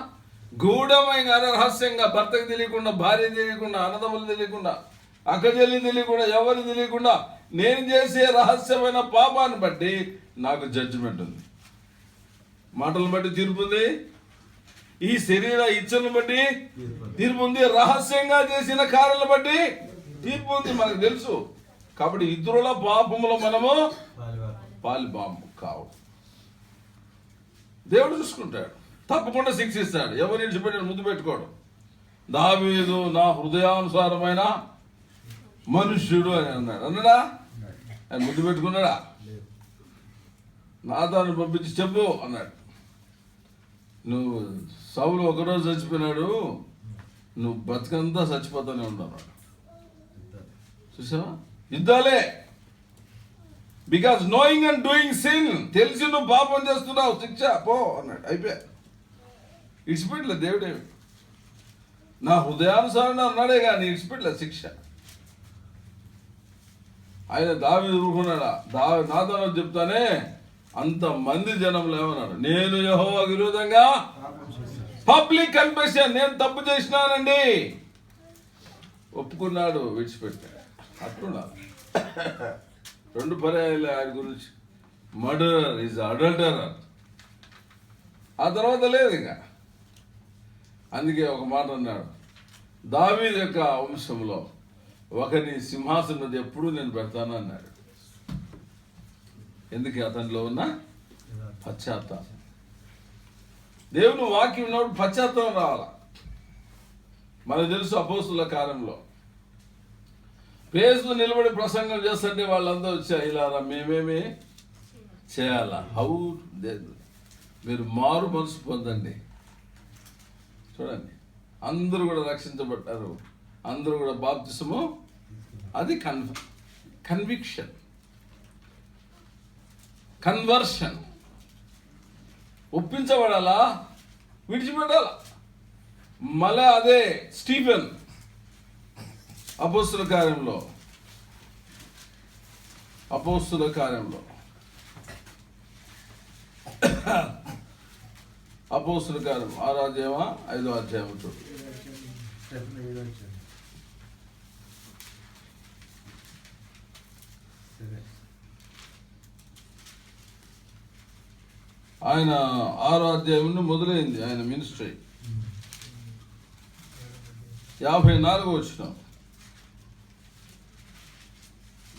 గూఢమైన రహస్యంగా, భర్తకు తెలియకుండా, భార్య తెలియకుండా, అన్నదమ్ములు తెలియకుండా, అక్కచెల్లి తెలియకుండా, ఎవరు తెలియకుండా నేను చేసే రహస్యమైన పాపాన్ని బట్టి నాకు జడ్జిమెంట్ ఉంది. మాటలను బట్టి తీర్పు ఉంది. ఈ శరీర ఇచ్చలను బట్టి తీర్పు ఉంది. రహస్యంగా చేసిన కార్యాలను బట్టి తీర్పు ఉంది. మనకు తెలుసు. కాబట్టి ఇతరుల పాపములో మనము పాలిబాము కావు. దేవుడు చూసుకుంటాడు, తప్పకుండా శిక్షిస్తాడు. ఎవరు విడిచిపెట్టాడు ముద్దు పెట్టుకోడు. దావీదు నా హృదయానుసారమైన మనుష్యుడు అని అన్నాడా? ఆయన ముద్దు పెట్టుకున్నాడా? నాతాను పంపించి చెప్పు అన్నాడు. నువ్వు సౌలు ఒకరోజు చచ్చిపోయినాడు, నువ్వు బతుకంతా చచ్చిపోతానే ఉన్నాడు. చూసావా? యుద్ధాలే. Because knowing and doing sin, తెలిసి నువ్వు పాపం చేస్తున్నావు, శిక్ష పో అన్నాడు. అయిపోయా. ఇడిచిపెట్టలే దేవుడేమి. నా హృదయానుసారం అన్నాడే కానీ ఇడిచిపెట్టలే శిక్ష. ఆయన దావీదు ఊరుకున్నాడా? నాతాను చెప్తానే అంతమంది జనంలో ఏమన్నాడు? నేను యెహోవా విరోధంగా పబ్లిక్ కన్ఫెషన్, నేను తప్పు చేసినానండి ఒప్పుకున్నాడు, విడిచిపెట్టాడు. అట్లున్నాడు. 2 పర్యాయాలు ఆయన గురించి. Murderer is adulterer. ఆ తర్వాత లేదు ఇంకా. అందుకే ఒక మాట అన్నాడు, దావీదు యొక్క వంశంలో ఒకని సింహాసనం మీద ఎప్పుడు నేను పెడతాను అన్నాడు. ఎందుకు? అతనిలో ఉన్న పశ్చాత్తాపం. దేవుని వాక్యం ఉన్నప్పుడు పశ్చాత్తాపం రావాలా. మనకు తెలుసు అపోస్తుల కార్యంలో పేరుతో నిలబడి ప్రసంగం చేస్తుంటే వాళ్ళందరూ వచ్చారు, ఇలా మేమేమి చేయాలా? హౌ మీరు మారు మనసు పొందండి. చూడండి, అందరూ కూడా రక్షించబడ్డారు, అందరూ కూడా బాప్తిసము. అది కన్విక్షన్, కన్వర్షన్. ఒప్పించబడాలా, విడిచిపెట్టాలా. మళ్ళా అదే స్టీఫెన్ అపోస్తుల కార్యంలో 6వ అధ్యాయం 5వ అధ్యాయం చూడు. ఆయన 6వ అధ్యాయం నుండి మొదలైంది ఆయన మినిస్ట్రీ. 54వ వచనం.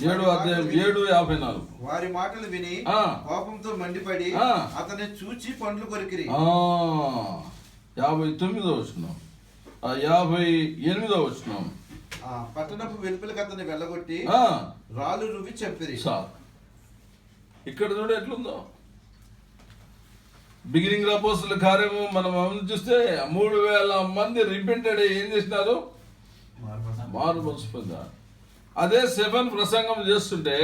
7వ అధ్యాయం 7:54. వారి మాటలు విని కోపంతో మండిపడి అతన్ని చూచి పండ్లు కొరికిరి. 59వ వచనం. 58వ వచనం. పట్టణపు వెలుపలికి అతన్ని వెళ్ళగొట్టి రాళ్ళు రువి చంపిరి. ఇక్కడ చూడ ఎట్లుందో. బిగినింగ్ అపోస్తుల కార్యము మనం చూస్తే 3,000 మంది రిపెంటెడ్ ఏం చేసినారు? మారు మనసు పొందారు. అదే 7 ప్రసంగం చేస్తుంటే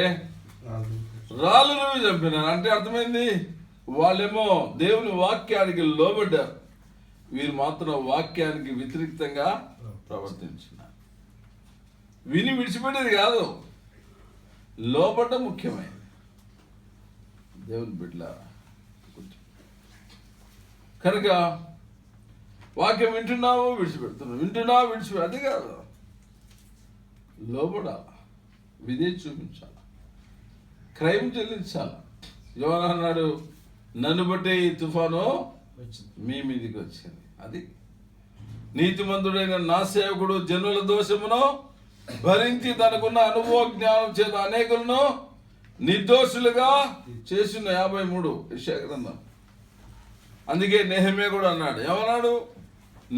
రాళ్ళు రువి చంపినారు. అంటే అర్థమైంది, వాళ్ళేమో దేవుని వాక్యానికి లోబడ్డారు, వీరు మాత్రం వాక్యానికి వ్యతిరేకంగా ప్రవర్తించినారు. విని విడిచిపెట్టేది కాదు, లోపట ముఖ్యమైనది. దేవుని బిడ్డలారా, కనుక వాక్యం వింటున్నావు విడిచిపెడుతున్నావు, వింటున్నావు విడిచిపెడు, అది కాదు. లోబడ విధే చూపించాలి, క్రైమ్ చెల్లించాలి. యోనా అన్నాడు, నన్ను బట్టి ఈ తుఫాను మీ మీదికి వచ్చింది. అది నీతిమంతుడైన నా సేవకుడు జనుల దోషమును భరించి తనకున్న అనుభవ జ్ఞానం చేత అనేకులను నిర్దోషులుగా చేసిన 53 యెషయా గ్రంథం. అందుకే నెహెమ్యా కూడా అన్నాడు, ఏమన్నాడు?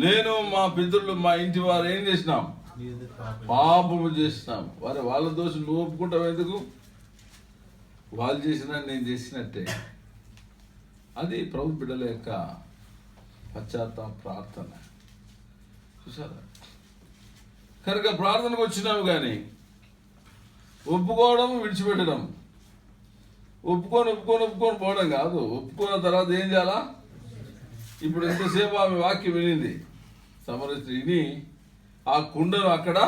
నేను మా పితరులు మా ఇంటి వారు ఏం చేసినాం? పాపము చేసినాం. వాళ్ళ దోషం నువ్వు ఒప్పుకుంటావు ఎందుకు? వాళ్ళు చేసినా నేను చేసినట్టే. అది ప్రభు బిడ్డల యొక్క పశ్చాత్తాప ప్రార్థన. చూసారా? కనుక ప్రార్థనకు వచ్చినావు కానీ ఒప్పుకోవడం విడిచిపెట్టడం, ఒప్పుకొని పోవడం కాదు. ఒప్పుకున్న తర్వాత ఏం చేయాలా? ఇప్పుడు ఎంతసేపు ఆమె వాక్యం వినింది, సమరయ స్త్రీ విని ఆ కుండను అక్కడ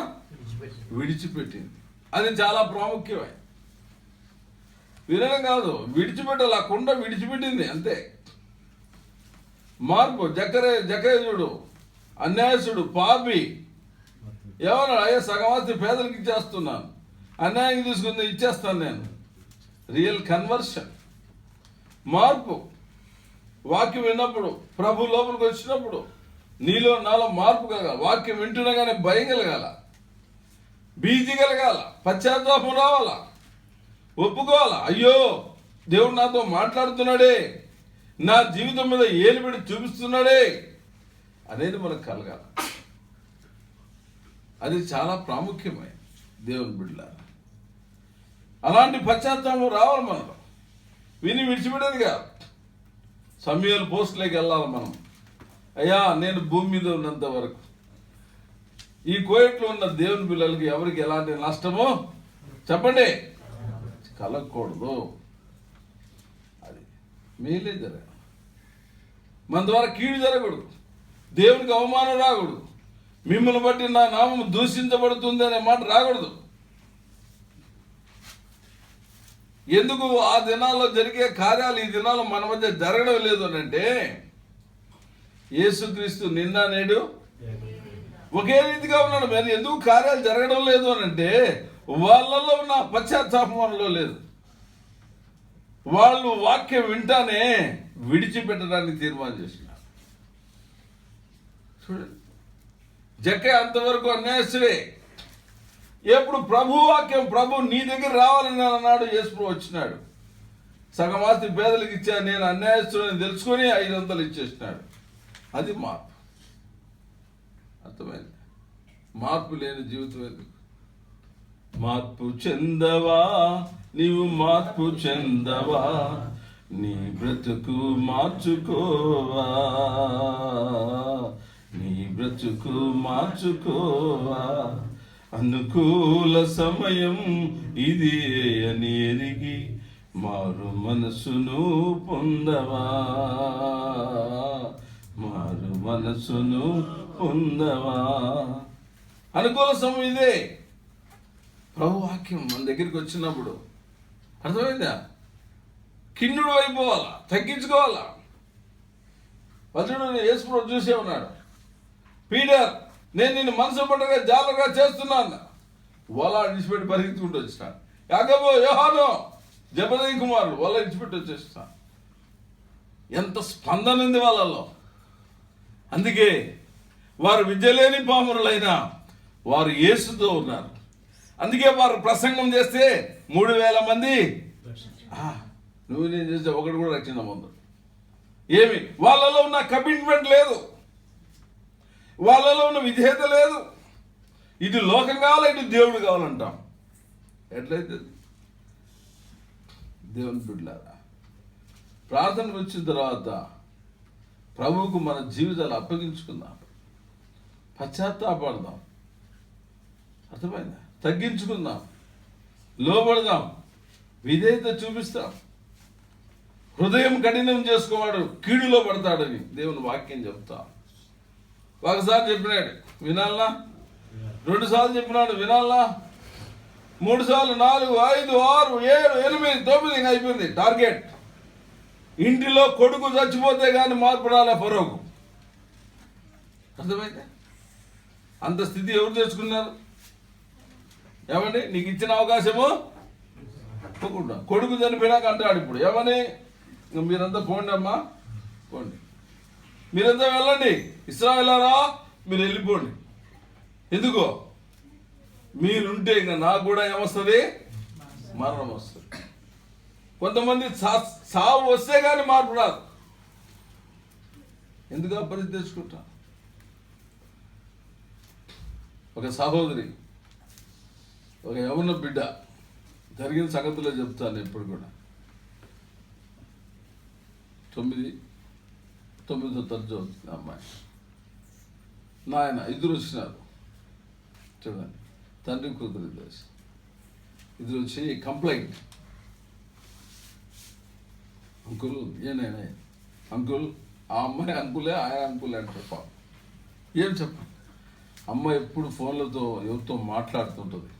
విడిచిపెట్టింది. అది చాలా ప్రాముఖ్యమే. వినడం కాదు, విడిచిపెట్టాలి. ఆ కుండ విడిచిపెట్టింది అంతే. మార్పు. జకరే చూడు, అన్యాయసుడు, పాపి, ఏమన్నాడు? అయ్యా సగమాస్తి పేదలకు ఇచ్చేస్తున్నాను, అన్యాయం తీసుకుంది ఇచ్చేస్తాను నేను. రియల్ కన్వర్షన్, మార్పు. వాక్యం విన్నప్పుడు, ప్రభు లోపలికి వచ్చినప్పుడు నీలో నాలో మార్పు కలగాలి. వాక్యం వింటునగానే భయం కలగాల, భీతి కలగాల, పశ్చాత్తాపం రావాలా, ఒప్పుకోవాలా. అయ్యో దేవుడు నాతో మాట్లాడుతున్నాడే, నా జీవితం మీద ఏలుబడి చూపిస్తున్నాడే అనేది మనకు కలగాల. అది చాలా ప్రాముఖ్యమే దేవుని బిడ్డలారా. అలాంటి పశ్చాత్తాపం రావాలి మనలో. విని విడిచిపెట్టేది కాదు. సమయాలు పోస్టులోకి వెళ్ళాలి మనం. అయ్యా నేను భూమి మీద ఉన్నంత వరకు ఈ కోయట్లో ఉన్న దేవుని పిల్లలకి ఎవరికి ఎలాంటి నష్టమో చెప్పండి కలగకూడదు. అది మేలే జరగ, మన ద్వారా కీడు జరగకూడదు, దేవునికి అవమానం రాకూడదు, మిమ్మల్ని బట్టి నా నామం దూషించబడుతుంది అనే మాట రాకూడదు. ఎందుకు ఆ దినాల్లో జరిగే కార్యాలు ఈ దినాల్లో మన మధ్య జరగడం లేదు అని అంటే, యేసుక్రీస్తు నిన్న నేడు ఒకే రీతిగా ఉన్నాడు. మరి ఎందుకు కార్యాలు జరగడం లేదు అని అంటే, వాళ్ళలో ఉన్న పశ్చాత్తాపం మనలో లేదు. వాళ్ళు వాక్యం వింటానే విడిచిపెట్టడానికి తీర్మానం చేసినారు. చూడండి, జక్కే అంతవరకు అన్యాయస్తుడే. ఎప్పుడు ప్రభు వాక్యం, ప్రభు నీ దగ్గర రావాలని అన్నాడు, యేసు వచ్చినాడు. సగం ఆస్తి పేదలకు ఇచ్చా, నేను అన్యాయస్తుడని తెలుసుకొని 500 ఇచ్చేసినాడు. అది మార్పు. అర్థమైంది? మార్పు లేని జీవితం ఎందుకు? మార్పు చెందవా నీవు, మార్పు చెందవా, నీ బ్రతుకు మార్చుకోవా, నీ బ్రతుకు మార్చుకోవా, అనుకూల సమయం ఇది అని ఎరిగి మారు మనసును పొందవా, మారు మనసును పొందవా. అనుకూల సమయం ఇదే. ప్రభు వాక్యం మన దగ్గరికి వచ్చినప్పుడు అర్థమైందా? కిన్నుడు అయిపోవాలా, తగ్గించుకోవాలా. వజ్రుడు యేసు చూసే ఉన్నాడు, పీటర్ నేను నిన్ను మనసు పట్టగా జాగ్రత్తగా చేస్తున్నాను. వల విడిచిపెట్టి పరిగెత్తుకుంటూ వచ్చినాడు. యాకోబు, యోహాను, జబదయి కుమారుడు వల విడిచిపెట్టి వచ్చేస్తాను. ఎంత స్పందన ఉంది వాళ్ళలో. అందుకే వారు విద్య లేని పామరులైనా వారు యేసుతో ఉన్నారు. అందుకే వారు ప్రసంగం చేస్తే 3000 మంది, నువ్వు నేను చేస్తే ఒకటి కూడా రక్షణ పొందరు. ఏమి వాళ్ళలో ఉన్న కమిట్మెంట్ లేదు, వాళ్ళలో ఉన్న విధేయత లేదు. ఇటు లోకం కావాలా, ఇటు దేవుడు కావాలంటాం. ఎట్లయితే దేవుని బిడ్డలారా, ప్రార్థనకు వచ్చిన తర్వాత ప్రభువుకు మన జీవితాలు అప్పగించుకుందాం, పశ్చాత్తాపడదాం. అర్థమైందా? తగ్గించుకుందాం, లోబడదాం, విధేయత చూపిస్తాం. హృదయం కఠినం చేసుకోవాడు కీడులో పడతాడని దేవుని వాక్యం చెప్తా. ఒకసారి చెప్పినాడు వినాలా, 2 సార్లు చెప్పినాడు వినాలా, 3 సార్లు, 4, 5, 6, 7, 8, 9 ఇంకా అయిపోయింది టార్గెట్. ఇంటిలో కొడుకు చచ్చిపోతే కానీ మార్పు రాలే ఫరోకు. అర్థమైతే అంత స్థితి ఎవరు తెచ్చుకున్నారు? ఏమండి, నీకు ఇచ్చిన అవకాశము ఒప్పుకుండా. కొడుకు చనిపోయినాక అంటాడు ఇప్పుడు ఏమని, మీరంతా పోండి అమ్మా, పోండి, మీరంతా వెళ్ళండి, ఇశ్రాయేలారా మీరు వెళ్ళిపోండి. ఎందుకో మీరుంటే ఇంకా నాకు కూడా ఏమొస్తుంది? మరణం వస్తుంది. కొంతమంది సావు వస్తే కానీ మార్పు రాదు. ఎందుకు పరిస్థితి తెచ్చుకుంటా? ఒక సహోదరి, ఒక యవన బిడ్డ, జరిగిన సంగతిలో చెప్తాను ఇప్పుడు కూడా. 9వ తరగతి చదువుతుంది అమ్మాయి. నాయన ఇద్దరు వచ్చినారు చూడండి, తండ్రి కూతురు ఇద్దరు వచ్చి కంప్లైంట్. అంకుల్ ఏనైనా అంకుల్, ఆ అమ్మాయి అంకులే, ఆయన అంకులే అంటారు. పాపం ఏం చెప్పండి, అమ్మ ఎప్పుడు ఫోన్లతో ఎవరితో మాట్లాడుతుంటుంది.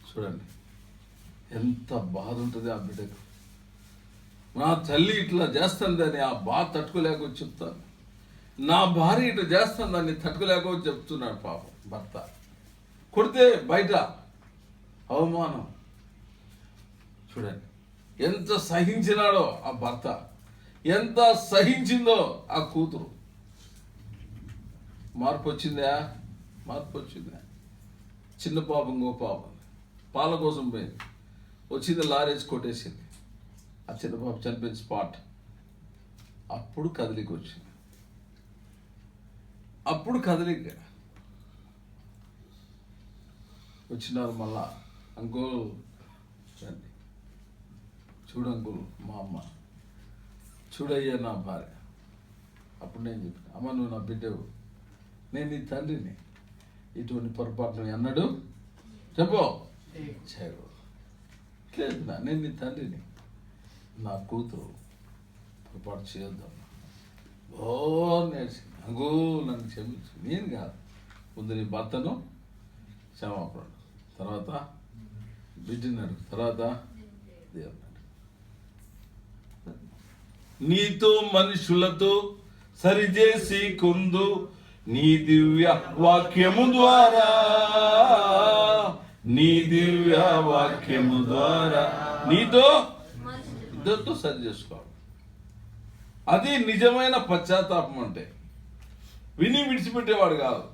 చూడండి ఎంత బాధ ఉంటుంది ఆ బిడ్డకు. నా తల్లి ఇట్లా చేస్తుందని ఆ బాధ తట్టుకోలేకపోతే చెప్తాను, నా భార్య ఇట్లా చేస్తుందని తట్టుకోలేకపోతే చెప్తున్నాడు పాపం భర్త. కొడితే బయట అవమానం. చూడండి ఎంత సహించినాడో ఆ భర్త, ఎంత సహించిందో ఆ కూతురు. మార్పు వచ్చిందా? మార్పు వచ్చిందా? చిన్న పాపం గో పాపం పాల కోసం పోయింది, వచ్చింది లారేజ్ కొట్టేసింది. ఆ చిన్న పాప చనిపోయిన స్పాట్. అప్పుడు కదలిక వచ్చింది, అప్పుడు కదలిక వచ్చినారు. మళ్ళా అంకుల్ రండి, చూడు అంకుల్ మా అమ్మ, చూడయ్యా నా భార్య. అప్పుడు నేను చెప్పిన, అమ్మ నువ్వు నా బిడ్డవు, నేను నీ తండ్రిని, ఇటువంటి పొరపాటును ఎన్నడూ చెప్పు చేయవు. లేదు నేను నీ తండ్రిని, నా కూతురు పొరపాటు చేయొద్దాం. ఓ నేర్చింది, అంగో నన్ను క్షమించు. నేను కాదు, ముందు నీ భర్తను క్షమాపణ, తర్వాత బిడ్డనాడు, తర్వాత దేవుడు. నీతో మనుషులతో సరిచేసి కొందు నీ దివ్య వాక్యము ద్వారా, నీ దివ్య వాక్యము ద్వారా నీతో ఇద్దరితో సరి చేసుకోవాలి. అది నిజమైన పశ్చాత్తాపం అంటే. విని విడిచిపెట్టేవాడు కాదు,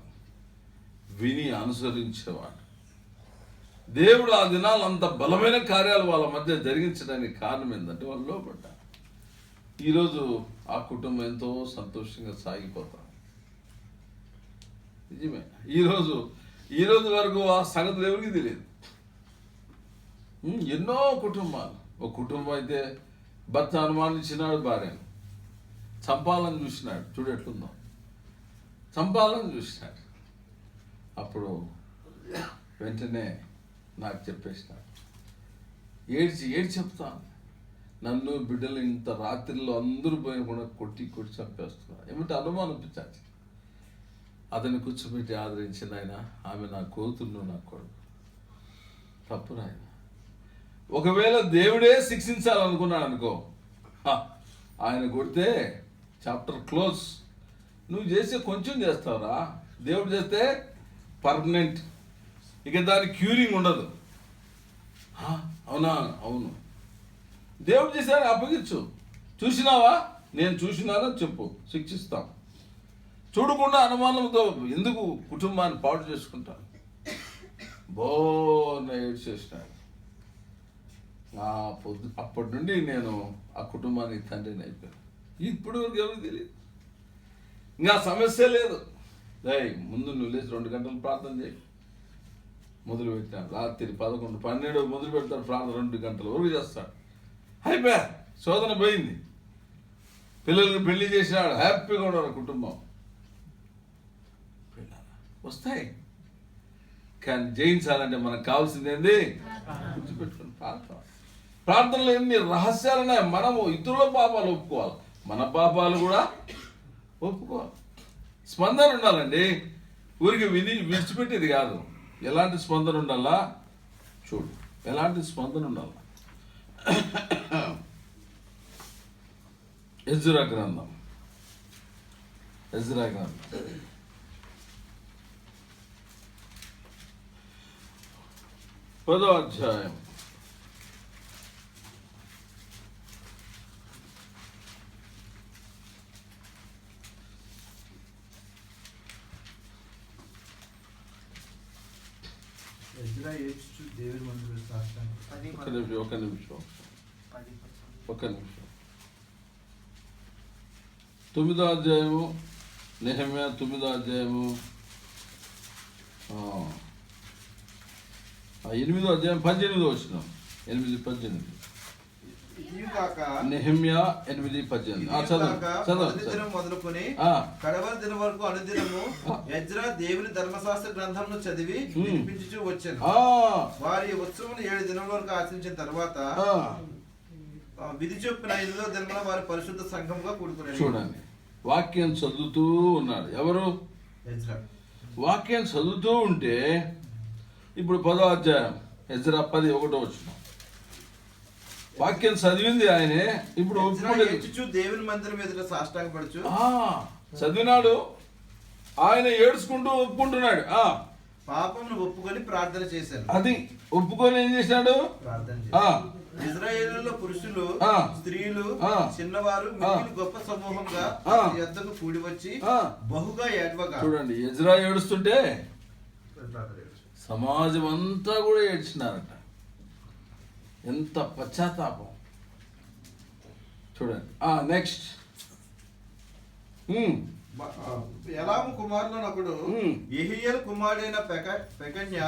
విని అనుసరించేవాడు. దేవుడు ఆ దినాలు అంత బలమైన కార్యాలు వాళ్ళ మధ్య జరిగించడానికి కారణం ఏంటంటే వాళ్ళు లోపడ్డారు. ఈరోజు ఆ కుటుంబం ఎంతో సంతోషంగా సాగిపోతాం. నిజమే, ఈరోజు వరకు ఆ సంగతులు ఎవరికి తెలియదు. ఎన్నో కుటుంబాలు, ఒక కుటుంబం అయితే భర్త అనుమానించినాడు భార్యను, చంపాలని చూసినాడు. చూడు ఎట్లుందో, చంపాలని చూసినాడు. అప్పుడు వెంటనే నాకు చెప్పేసినాడు, ఏడ్చి చెప్తాను, నన్ను బిడ్డలు ఇంత రాత్రిలో అందరూ పోయకుండా కొట్టి చంపేస్తున్నారు. ఏమంటే అనుమానం పిచ్చాచి. అతన్ని కూర్చోబెట్టి ఆదరించింది ఆయన. ఆమె నా కూతురు, నా కొడుకు. తప్పు నాయన. ఒకవేళ దేవుడే శిక్షించాలనుకున్నాడు అనుకో, ఆయన కొడితే చాప్టర్ క్లోజ్. నువ్వు చేస్తే కొంచెం చేస్తావురా, దేవుడు చేస్తే పర్మనెంట్. ఇక దానికి క్యూరింగ్ ఉండదు. అవునా? అవును, దేవుడు చేశాడు, అప్పగించు. చూసినావా? నేను చూసినానని చెప్పు, శిక్షిస్తాం. చూడకుండా అనుమానంతో ఎందుకు కుటుంబాన్ని పాడు చేసుకుంటాను? బోన ఏడ్చేసినాడు. అప్పటి నుండి నేను ఆ కుటుంబానికి తండ్రిని అయిపోయాను. ఇప్పుడు ఎవరికి తెలియదు, ఇంకా సమస్య లేదు. ముందు నువ్వు లేచి 2 గంటలు ప్రార్థన చేయి. మొదలు పెట్టాను రాత్రి 11, 12 మొదలు పెడతాడు ప్రార్థన. 2 గంటల వరకు చేస్తాడు. అయిపోయా, శోధన పోయింది. పిల్లలకి పెళ్లి చేసినాడు, హ్యాపీగా ఉన్నారు కుటుంబం. వస్తాయి, కానీ జయించాలంటే మనకు కావాల్సింది ఏంది? గుర్తుపెట్టుకుని ప్రార్థనలో ఎన్ని రహస్యాలు ఉన్నాయి. మనము ఇతరుల పాపాలు ఒప్పుకోవాలి, మన పాపాలు కూడా ఒప్పుకోవాలి. స్పందన ఉండాలండి, ఊరికి విడిచిపెట్టేది కాదు. ఎలాంటి స్పందన ఉండాలా చూడు, ఎలాంటి స్పందన ఉండాలా. ఎజ్రా గ్రంథం 10వ అధ్యాయం 10వ ఒక నిమిషం. ఒక్క నిమిషం. 9వ అధ్యాయము, నెహెమ్యా 9వ అధ్యాయము, 8వ అధ్యాయం 18వ వచనం. 8:18. నెహెమ్యా 8:18. మొదటి దినం మొదలుకొని కడవరి దినం వరకు అనుదినము ఎజ్రా దేవుని ధర్మశాస్త్ర గ్రంథంను చదివి వినిపించుచూ వచ్చాను. వారి ఉత్సవం 7 దినముల వరకు ఆచరించిన తర్వాత విధి చొప్పున 8వ దినమున వారి పరిశుద్ధ సంఘంగా కూడుకున్నారు. చూడండి, వాక్యం చదువుతూ ఉన్నాడు. ఎవరు? ఎజ్రా. వాక్యం చదువుతూ ఉంటే ఇప్పుడు 10వ అధ్యాయం ఎజ్రా 10:1 వచనం. వాక్యం చదివింది ఆయనే. ఇప్పుడు దేవుని మందిరం ఎదుట సాష్టాంగపడుచు చదివినాడు. ఆయన ఏడ్చుకుంటూ ఒప్పుకుంటున్నాడు. పాపమును ఒప్పుకొని ప్రార్థన చేశారు. అది ఒప్పుకొని ఏం చేశాడు? ప్రార్థన. ఇజ్రాయేలులో పురుషులు, స్త్రీలు, చిన్నవారు మిగిలిన గొప్ప సమూహంగా యొద్దకు కూడి వచ్చి బహుగా ఏడ్వగా. చూడండి, ఇజ్రా ఏడుస్తుంటే సమాజం అంతా కూడా ఏడ్చినారట. ఎంత పశ్చాత్తాపం చూడండి. నెక్స్ట్, ఎలాము కుమారులు ఒకడు యెహీయేలు కుమారుడైన పెకన్య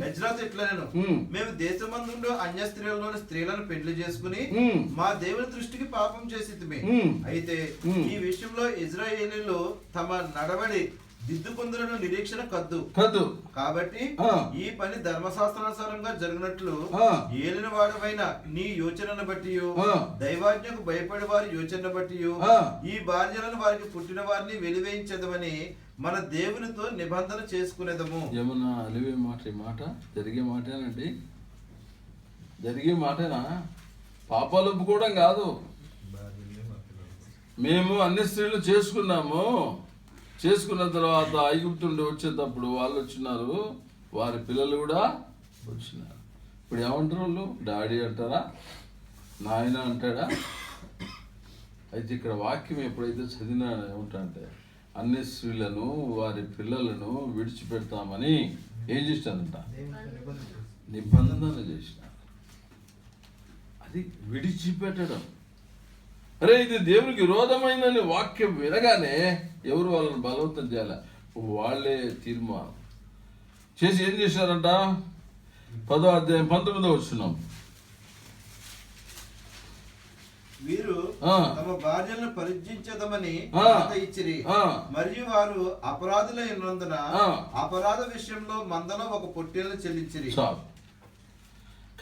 ఎజ్రాతో ఇట్లా నేను మేము దేశమందుండు అన్య స్త్రీలను పెళ్లి చేసుకుని మా దేవుని దృష్టికి పాపం చేసితిమి. అయితే ఈ విషయంలో ఇజ్రాయేలీలు తమ నడవడి దిద్దుకుందులను నిరీక్షణ కద్దు కాబట్టి ఈ పని ధర్మశాస్త్రానుసారంగా జరిగినట్లు ఏలిన వాడమైన నీ యోచనను బట్టి దైవాజ్ఞకు భయపడే వారి యోచనను బట్టి ఈ భార్యలను వారికి పుట్టిన వారిని వెలివేయించదమని మన దేవునితో నిబంధన చేసుకునేదము. ఏమన్నా అలివే మాట? ఈ మాట జరిగే మాటేనండి. జరిగే మాటేనా? పాపాలు ఒప్పుకోవడం కాదు. మేము అన్ని స్త్రీలు చేసుకున్న తర్వాత ఐగుప్తు నుండి వచ్చేటప్పుడు వాళ్ళు వచ్చినారు, వారి పిల్లలు కూడా వచ్చినారు. ఇప్పుడు ఏమంటారు వాళ్ళు? డాడీ అంటారా, నాయన అంటాడా? అయితే ఇక్కడ వాక్యం ఎప్పుడైతే చదివినా ఏమంటారంటే అన్ని స్త్రీలను వారి పిల్లలను విడిచిపెడతామని ఏం చేశారంట? నిబంధన చేసినారు. అది విడిచిపెట్టడం. అరే, ఇది దేవునికి విరోధమైందని వాక్యం వినగానే ఎవరు వాళ్ళని బలవంతం చేయాలి? వాళ్ళే తీర్మానం చేసి ఏం చేశారంట? 10వ అధ్యాయం 19వ వచనం. వీరు తమ భార్యలను పరిచయించదమని మాట ఇచ్చిరి. మరియు వారు అపరాధులైనందున అపరాధ విషయంలో మందలో ఒక పొట్టేలును చెల్లించిరి.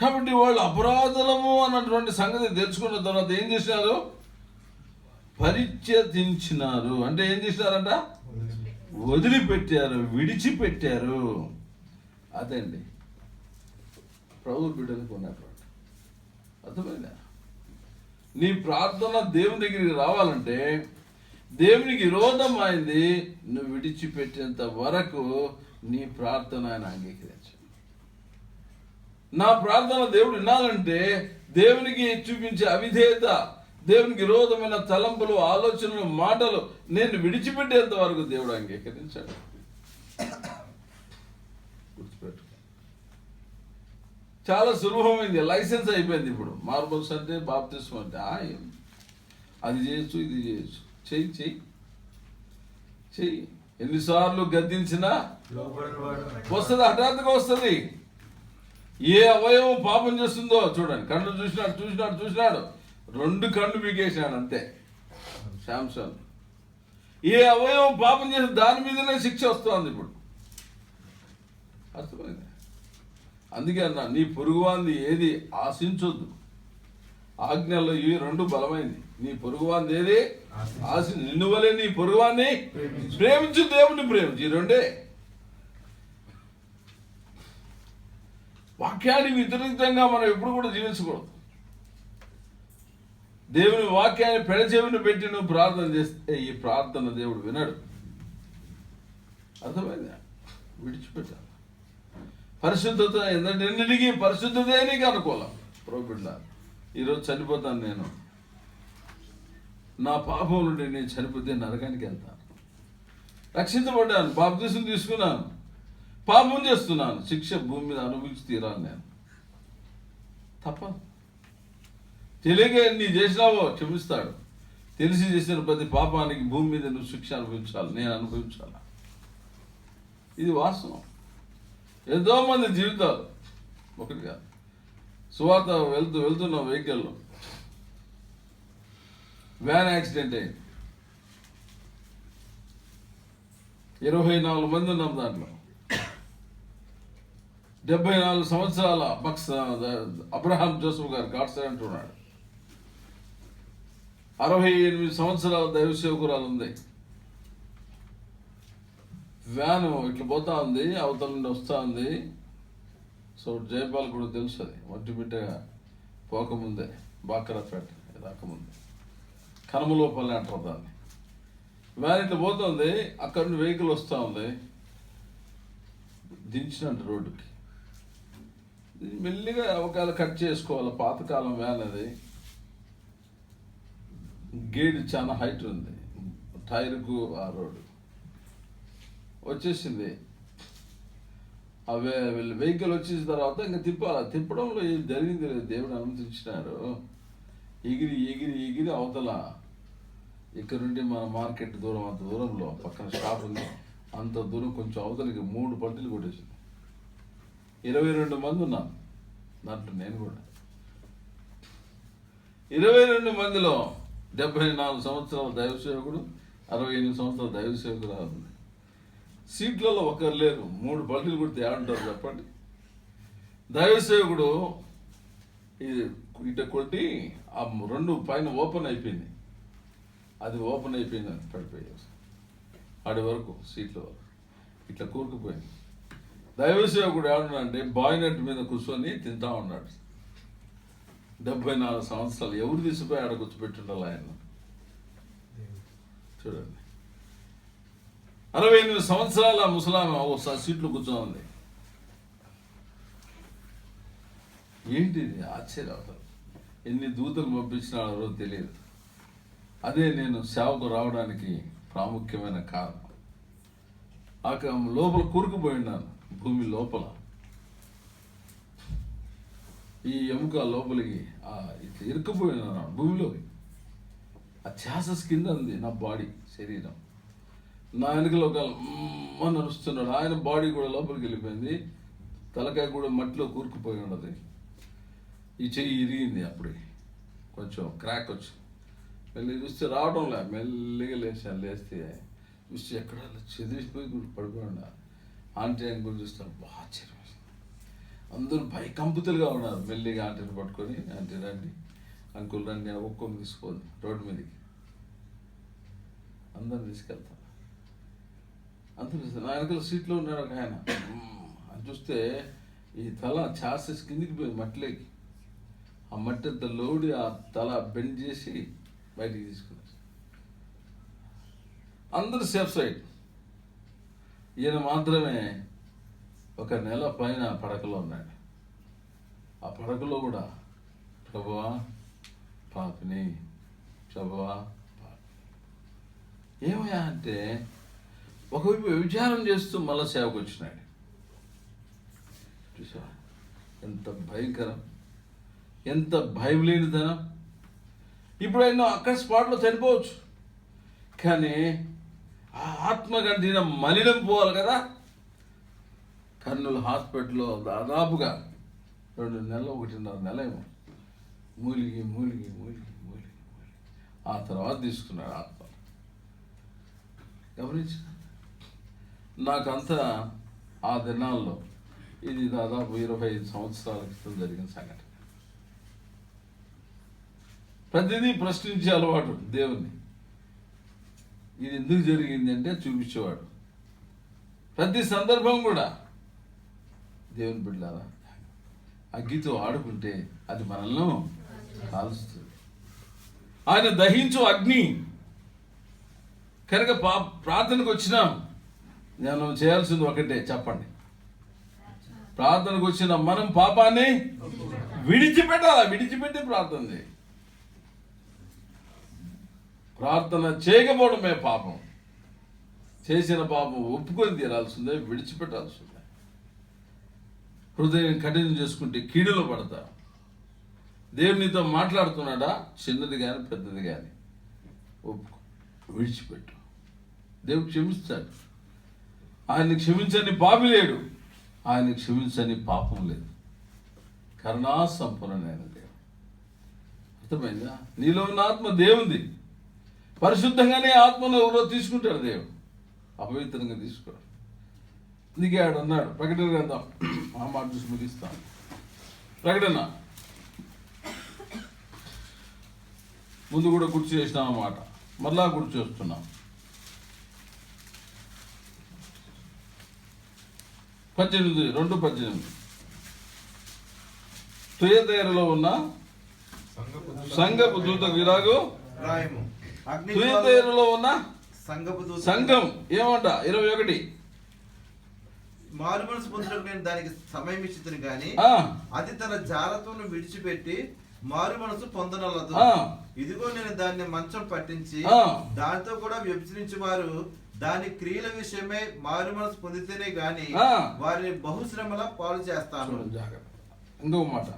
కాబట్టి వాళ్ళు అపరాధులము అన్నటువంటి సంగతి తెలుసుకున్న తర్వాత ఏం చేసినారు? పరిచ్ఛేదించినారు. అంటే ఏం చేసినారంట? వదిలిపెట్టారు, విడిచిపెట్టారు. అదండి ప్రభు బిడ్డలకు ఉన్నటువంటి అర్థమైందా? నీ ప్రార్థన దేవుని దగ్గరికి రావాలంటే దేవునికి విరోధం అయింది నువ్వు విడిచిపెట్టేంత వరకు నీ ప్రార్థన ఆయన అంగీకరించు. నా ప్రార్థన దేవుడు వినాలంటే దేవునికి చూపించే అవిధేయత, దేవునికి విరోధమైన తలంపులు, ఆలోచనలు, మాటలు నేను విడిచిపెట్టేంత వరకు దేవుడు అంగీకరించాడు. గుర్తుపెట్టు. చాలా సులభమైంది. లైసెన్స్ అయిపోయింది. ఇప్పుడు మార్బల్స్ అంటే బాప్తిస్మం అంటే అది చేయొచ్చు, ఇది చేయొచ్చు. చెయ్యి. ఎన్నిసార్లు గద్దించినా వస్తుంది, హఠాత్తుగా వస్తుంది. ఏ అవయవం పాపం చేస్తుందో చూడండి. కళ్ళు చూసినాడు 2 కళ్ళు పీకేసాడు అంతే శాంసన్. ఏ అవయవం పాపం చేసి దాని మీదనే శిక్ష వస్తుంది ఇప్పుడు. అర్థమైంది? అందుకే అన్నా, నీ పొరుగువాంది ఏది ఆశించొద్దు. ఆజ్ఞల్లో ఈ 2 బలమైంది. నీ పొరుగువాంది ఏది నిన్ను వలే నీ పొరుగువాన్ని ప్రేమించు, దేవుని ప్రేమించు. ఈ 2 వాక్యానికి వ్యతిరేకంగా మనం ఎప్పుడు కూడా జీవించకూడదు. దేవుని వాక్యాన్ని పెడచెవిని పెట్టి నువ్వు ప్రార్థన చేస్తే ఈ ప్రార్థన దేవుడు వినడు. అర్థమైందా? విడిచిపెట్టాలి. పరిశుద్ధత ఎన్నిటికీ పరిశుద్ధతే నీకు అనుకూలం. ప్రోబిడ్డ, ఈరోజు చనిపోతాను నేను, నా పాపం నుండి నేను చనిపోతే నరకానికి వెళ్తాను. రక్షించబడ్డాను, బాప్తిసం తీసుకున్నాను, పాపం చేస్తున్నాను, శిక్ష భూమి మీద అనుభవించి తీరాలి నేను. తప్ప తెలియక నీ చేసినావో క్షమిస్తాడు. తెలిసి చేసిన ప్రతి పాపానికి భూమి మీద నువ్వు శిక్ష అనుభవించాలి, నేను అనుభవించాలి. ఇది వాస్తవం. ఎంతో మంది జీవితాలు ఒకటిగా సువార్త వెళ్తున్న వెహికల్లో వ్యాన్ యాక్సిడెంట్ అయింది. 24 మంది ఉన్నాం దాంట్లో. 74 సంవత్సరాల అబ్రహాం జోసెఫ్ గారు గాడ్సే అంటున్నాడు. 68 సంవత్సరాల దైవ సేవకురాలు ఉంది. వ్యాను ఇట్లా పోతా ఉంది, అవతల నుండి వస్తూ ఉంది. సో జయపాల్ కూడా తెలుసు, అది ఒంటిమిట్టగా పోకముందే బాకరాపేట రాకముందే కనమలోపల్లి అంటారు దాన్ని. వ్యాన్ ఇట్లా పోతుంది, అక్కడ నుండి వెహికల్ వస్తూ ఉంది, దించినట్టు రోడ్డుకి. మెల్లిగా ఒకవేళ కట్ చేసుకోవాలి, పాతకాలం వ్యాన్ అది. గేట్ చాలా హైట్ ఉంది, టైర్కు ఆ రోడ్డు వచ్చేసింది. వెహికల్ వచ్చేసిన తర్వాత ఇంకా తిప్పడంలో ఏం జరిగింది లేదు, దేవుడు అనుమతించినాడు. ఎగిరి ఎగిరి ఎగిరి అవతల ఇక్కడ నుండి మన మార్కెట్ దూరం, అంత దూరంలో పక్కన షాప్ ఉంది, అంత దూరం కొంచెం అవతలకి 3 పల్టీలు కొట్టేసింది. 22 మంది ఉన్నాం దాంట్లో, నేను కూడా. 22 మందిలో 74 సంవత్సరాల దైవ సేవకుడు, 68 సంవత్సరాల దైవ సేవకుడు ఉంది. సీట్లలో ఒకరు లేరు, 3 పల్టీలు కొడితే ఏమంటారు చెప్పండి. దైవ సేవకుడు ఇది ఇట కొట్టి ఆ 2 పైన ఓపెన్ అయిపోయింది, అది ఓపెన్ అయిపోయింది అని పడిపోయారు. ఆడి వరకు సీట్ల వరకు ఇట్లా కూరుకుపోయింది. దైవ సేవకుడు ఏమన్నాడంటే బాయినట్ మీద కూర్చొని తింటా ఉన్నాడు. 74 సంవత్సరాలు ఎవరు తీసిపోయి ఆడ కూర్చోబెట్టుండాలి ఆయన. చూడండి, 68 సంవత్సరాల ముసలామె ఒకసారి సీట్లు కూర్చోంది. ఏంటిది ఆశ్చర్యం, అసలు ఎన్ని దూతలు పంపించినారో తెలియదు. అదే నేను సేవకు రావడానికి ప్రాముఖ్యమైన కారణం. లోపల కూరుకుపోయినాను, భూమి లోపల. ఈ ఎముక లోపలికి ఇట్లా ఇరుక్కుపోయినాను భూమిలోకి. ఆ ఛాసస్ కింద ఉంది నా బాడీ, శరీరం. నా వెనుకలో ఒక నడుస్తున్నాడు, ఆయన బాడీ కూడా లోపలికి వెళ్ళిపోయింది. తలకాయ కూడా మట్టిలో కూరుకుపోయి ఉన్నది. ఈ చెయ్యి ఇరిగింది, అప్పుడే కొంచెం క్రాక్ వచ్చి. మెల్లి చూస్తే రావడంలే, మెల్లిగా లేస్తే చూస్తే ఎక్కడ చెదిరిపోయి పడిపోయి ఉండాలి. ఆంటీ ఆయన కూడా చూస్తాను, బాగా ఆశ్చర్యం. అందరూ భయకంపితులుగా ఉన్నారు. మెల్లిగా ఆంటీని పట్టుకొని, ఆంటీ రండి, అంకుల్ రండి, ఒక్కొక్కరిని తీసుకోండి రోడ్డు మీదకి. అందరిని తీసుకెళ్తాను. అందరూ నా వెనకాల సీట్లో ఉన్నాడు ఒక ఆయన. అని చూస్తే ఈ తల చాసెస్ కిందికి పోయి మట్టిలోకి. ఆ మట్టి అంత లోడి ఆ తల బెండ్ చేసి బయటికి తీసుకున్నారు. అందరూ సేఫ్ సైడ్. ఈయన మాత్రమే 1 నెల పైన పడకలో ఉన్నాడు. ఆ పడకలో కూడా ప్రభువా పాపిని, ప్రభువా పాపి. ఏమయ్యా అంటే ఒకవైపు విచారం చేస్తూ మళ్ళా సేవకు వచ్చినాడు. చూసా ఎంత భయంకరం, ఎంత భయం లేనిదనం. ఇప్పుడు ఆయన అక్కడ స్పాట్లో చనిపోవచ్చు, కానీ ఆ ఆత్మగంటిన మలినం పోవాలి కదా. కర్నూలు హాస్పిటల్లో దాదాపుగా 2 నెలలు, 1.5 నెల ఏమో మూలిగి ఆ తర్వాత తీసుకున్నాడు ఆత్మ. గమనించిన నాకంతా ఆ దినాల్లో ఇది దాదాపు 25 సంవత్సరాల క్రితం జరిగిన సంఘటన. ప్రతిదీ ప్రశ్నించే అలవాటు దేవుణ్ణి. ఇది ఎందుకు జరిగింది అంటే చూపించేవాడు. ప్రతి సందర్భం కూడా దేవుని బిడ్డలారా, అగ్గితో ఆడుకుంటే అది మనల్ని కాలుస్తుంది. ఆయన దహించు అగ్ని. కనుక ప్రార్థనకు వచ్చినాం, నేను చేయాల్సింది ఒకటే, చెప్పండి. ప్రార్థనకు వచ్చిన మనం పాపాన్ని విడిచిపెట్టాలా? విడిచిపెట్టి ప్రార్థన చేయి. ప్రార్థన చేయకపోవడమే పాపం. చేసిన పాపం ఒప్పుకొని తీరాల్సిందే, విడిచిపెట్టాల్సిందే. హృదయం కఠినం చేసుకుంటే కీడులో పడతా. దేవుడు నీతో మాట్లాడుతున్నాడా? చిన్నది కానీ పెద్దది కానీ ఒప్పుకో, విడిచిపెట్టు. దేవుడు క్షమిస్తాడు. ఆయన్ని క్షమించని పాపి లేడు, ఆయన్ని క్షమించని పాపం లేదు. కరుణా సంపూర్ణమైన దేవుడు. అర్థమైందా? నీలో ఉన్న ఆత్మ దేవుంది. పరిశుద్ధంగానే ఆత్మను ఎవరో తీసుకుంటాడు దేవుడు, అపవిత్రంగా తీసుకోడు. అందుకే ఆడు అన్నాడు, ప్రకటన గ్రంథం, ఆ మాట చూసి ముగిస్తాను. ప్రకటన ముందు కూడా గుర్తు చేసినాం అన్నమాట, మరలా గుర్తు చేస్తున్నాం. 2:18 తుయతైరలో ఉన్న సంఘపు దూతకు ఇలాగు రాయము. తుయతైరలో ఉన్న సంఘపు దూత సంఘం ఏమంట 21 మారు మనసు పొందుటకు నేను దానికి సమయం ఇచ్చితును గాని అది తన జారత్వను విడిచిపెట్టి మారు మనసు పొందనలదు. ఇదిగో నేను దాన్ని మంచం పట్టించి దాంతో కూడా వ్యభిచరించి వారు దాని క్రియల విషయమై మారు మనసు పొందితేనే గాని వారిని బహుశ్రమల పాలు చేస్తాను. ఇంకో మాట,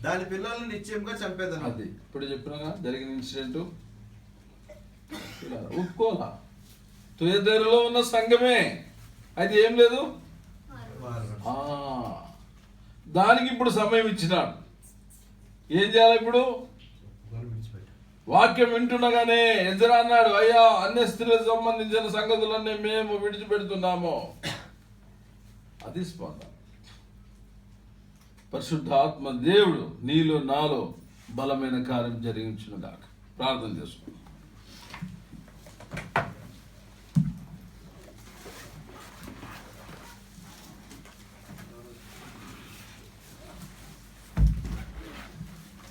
దాని పిల్లల్ని నిశ్చయంగా చంపేదను. అది ఇప్పుడు చెప్పినగా జరిగిన ఇన్సిడెంట్. ఒప్పుకోలా, తుయతైరలో ఉన్న సంఘమే, అది ఏం లేదు. దానికి ఇప్పుడు సమయం ఇచ్చినాడు. ఏం చేయాలి ఇప్పుడు? వాక్యం వింటుండగానే ఎజ్రా అన్నాడు, అయ్యా అన్య స్త్రీలకు సంబంధించిన సంగతులన్నీ మేము విడిచిపెడుతున్నాము. అది స్పందన. పరిశుద్ధాత్మ దేవుడు నీలో నాలో బలమైన కార్యం జరిగించును గాక. ప్రార్థన చేసుకుందాం.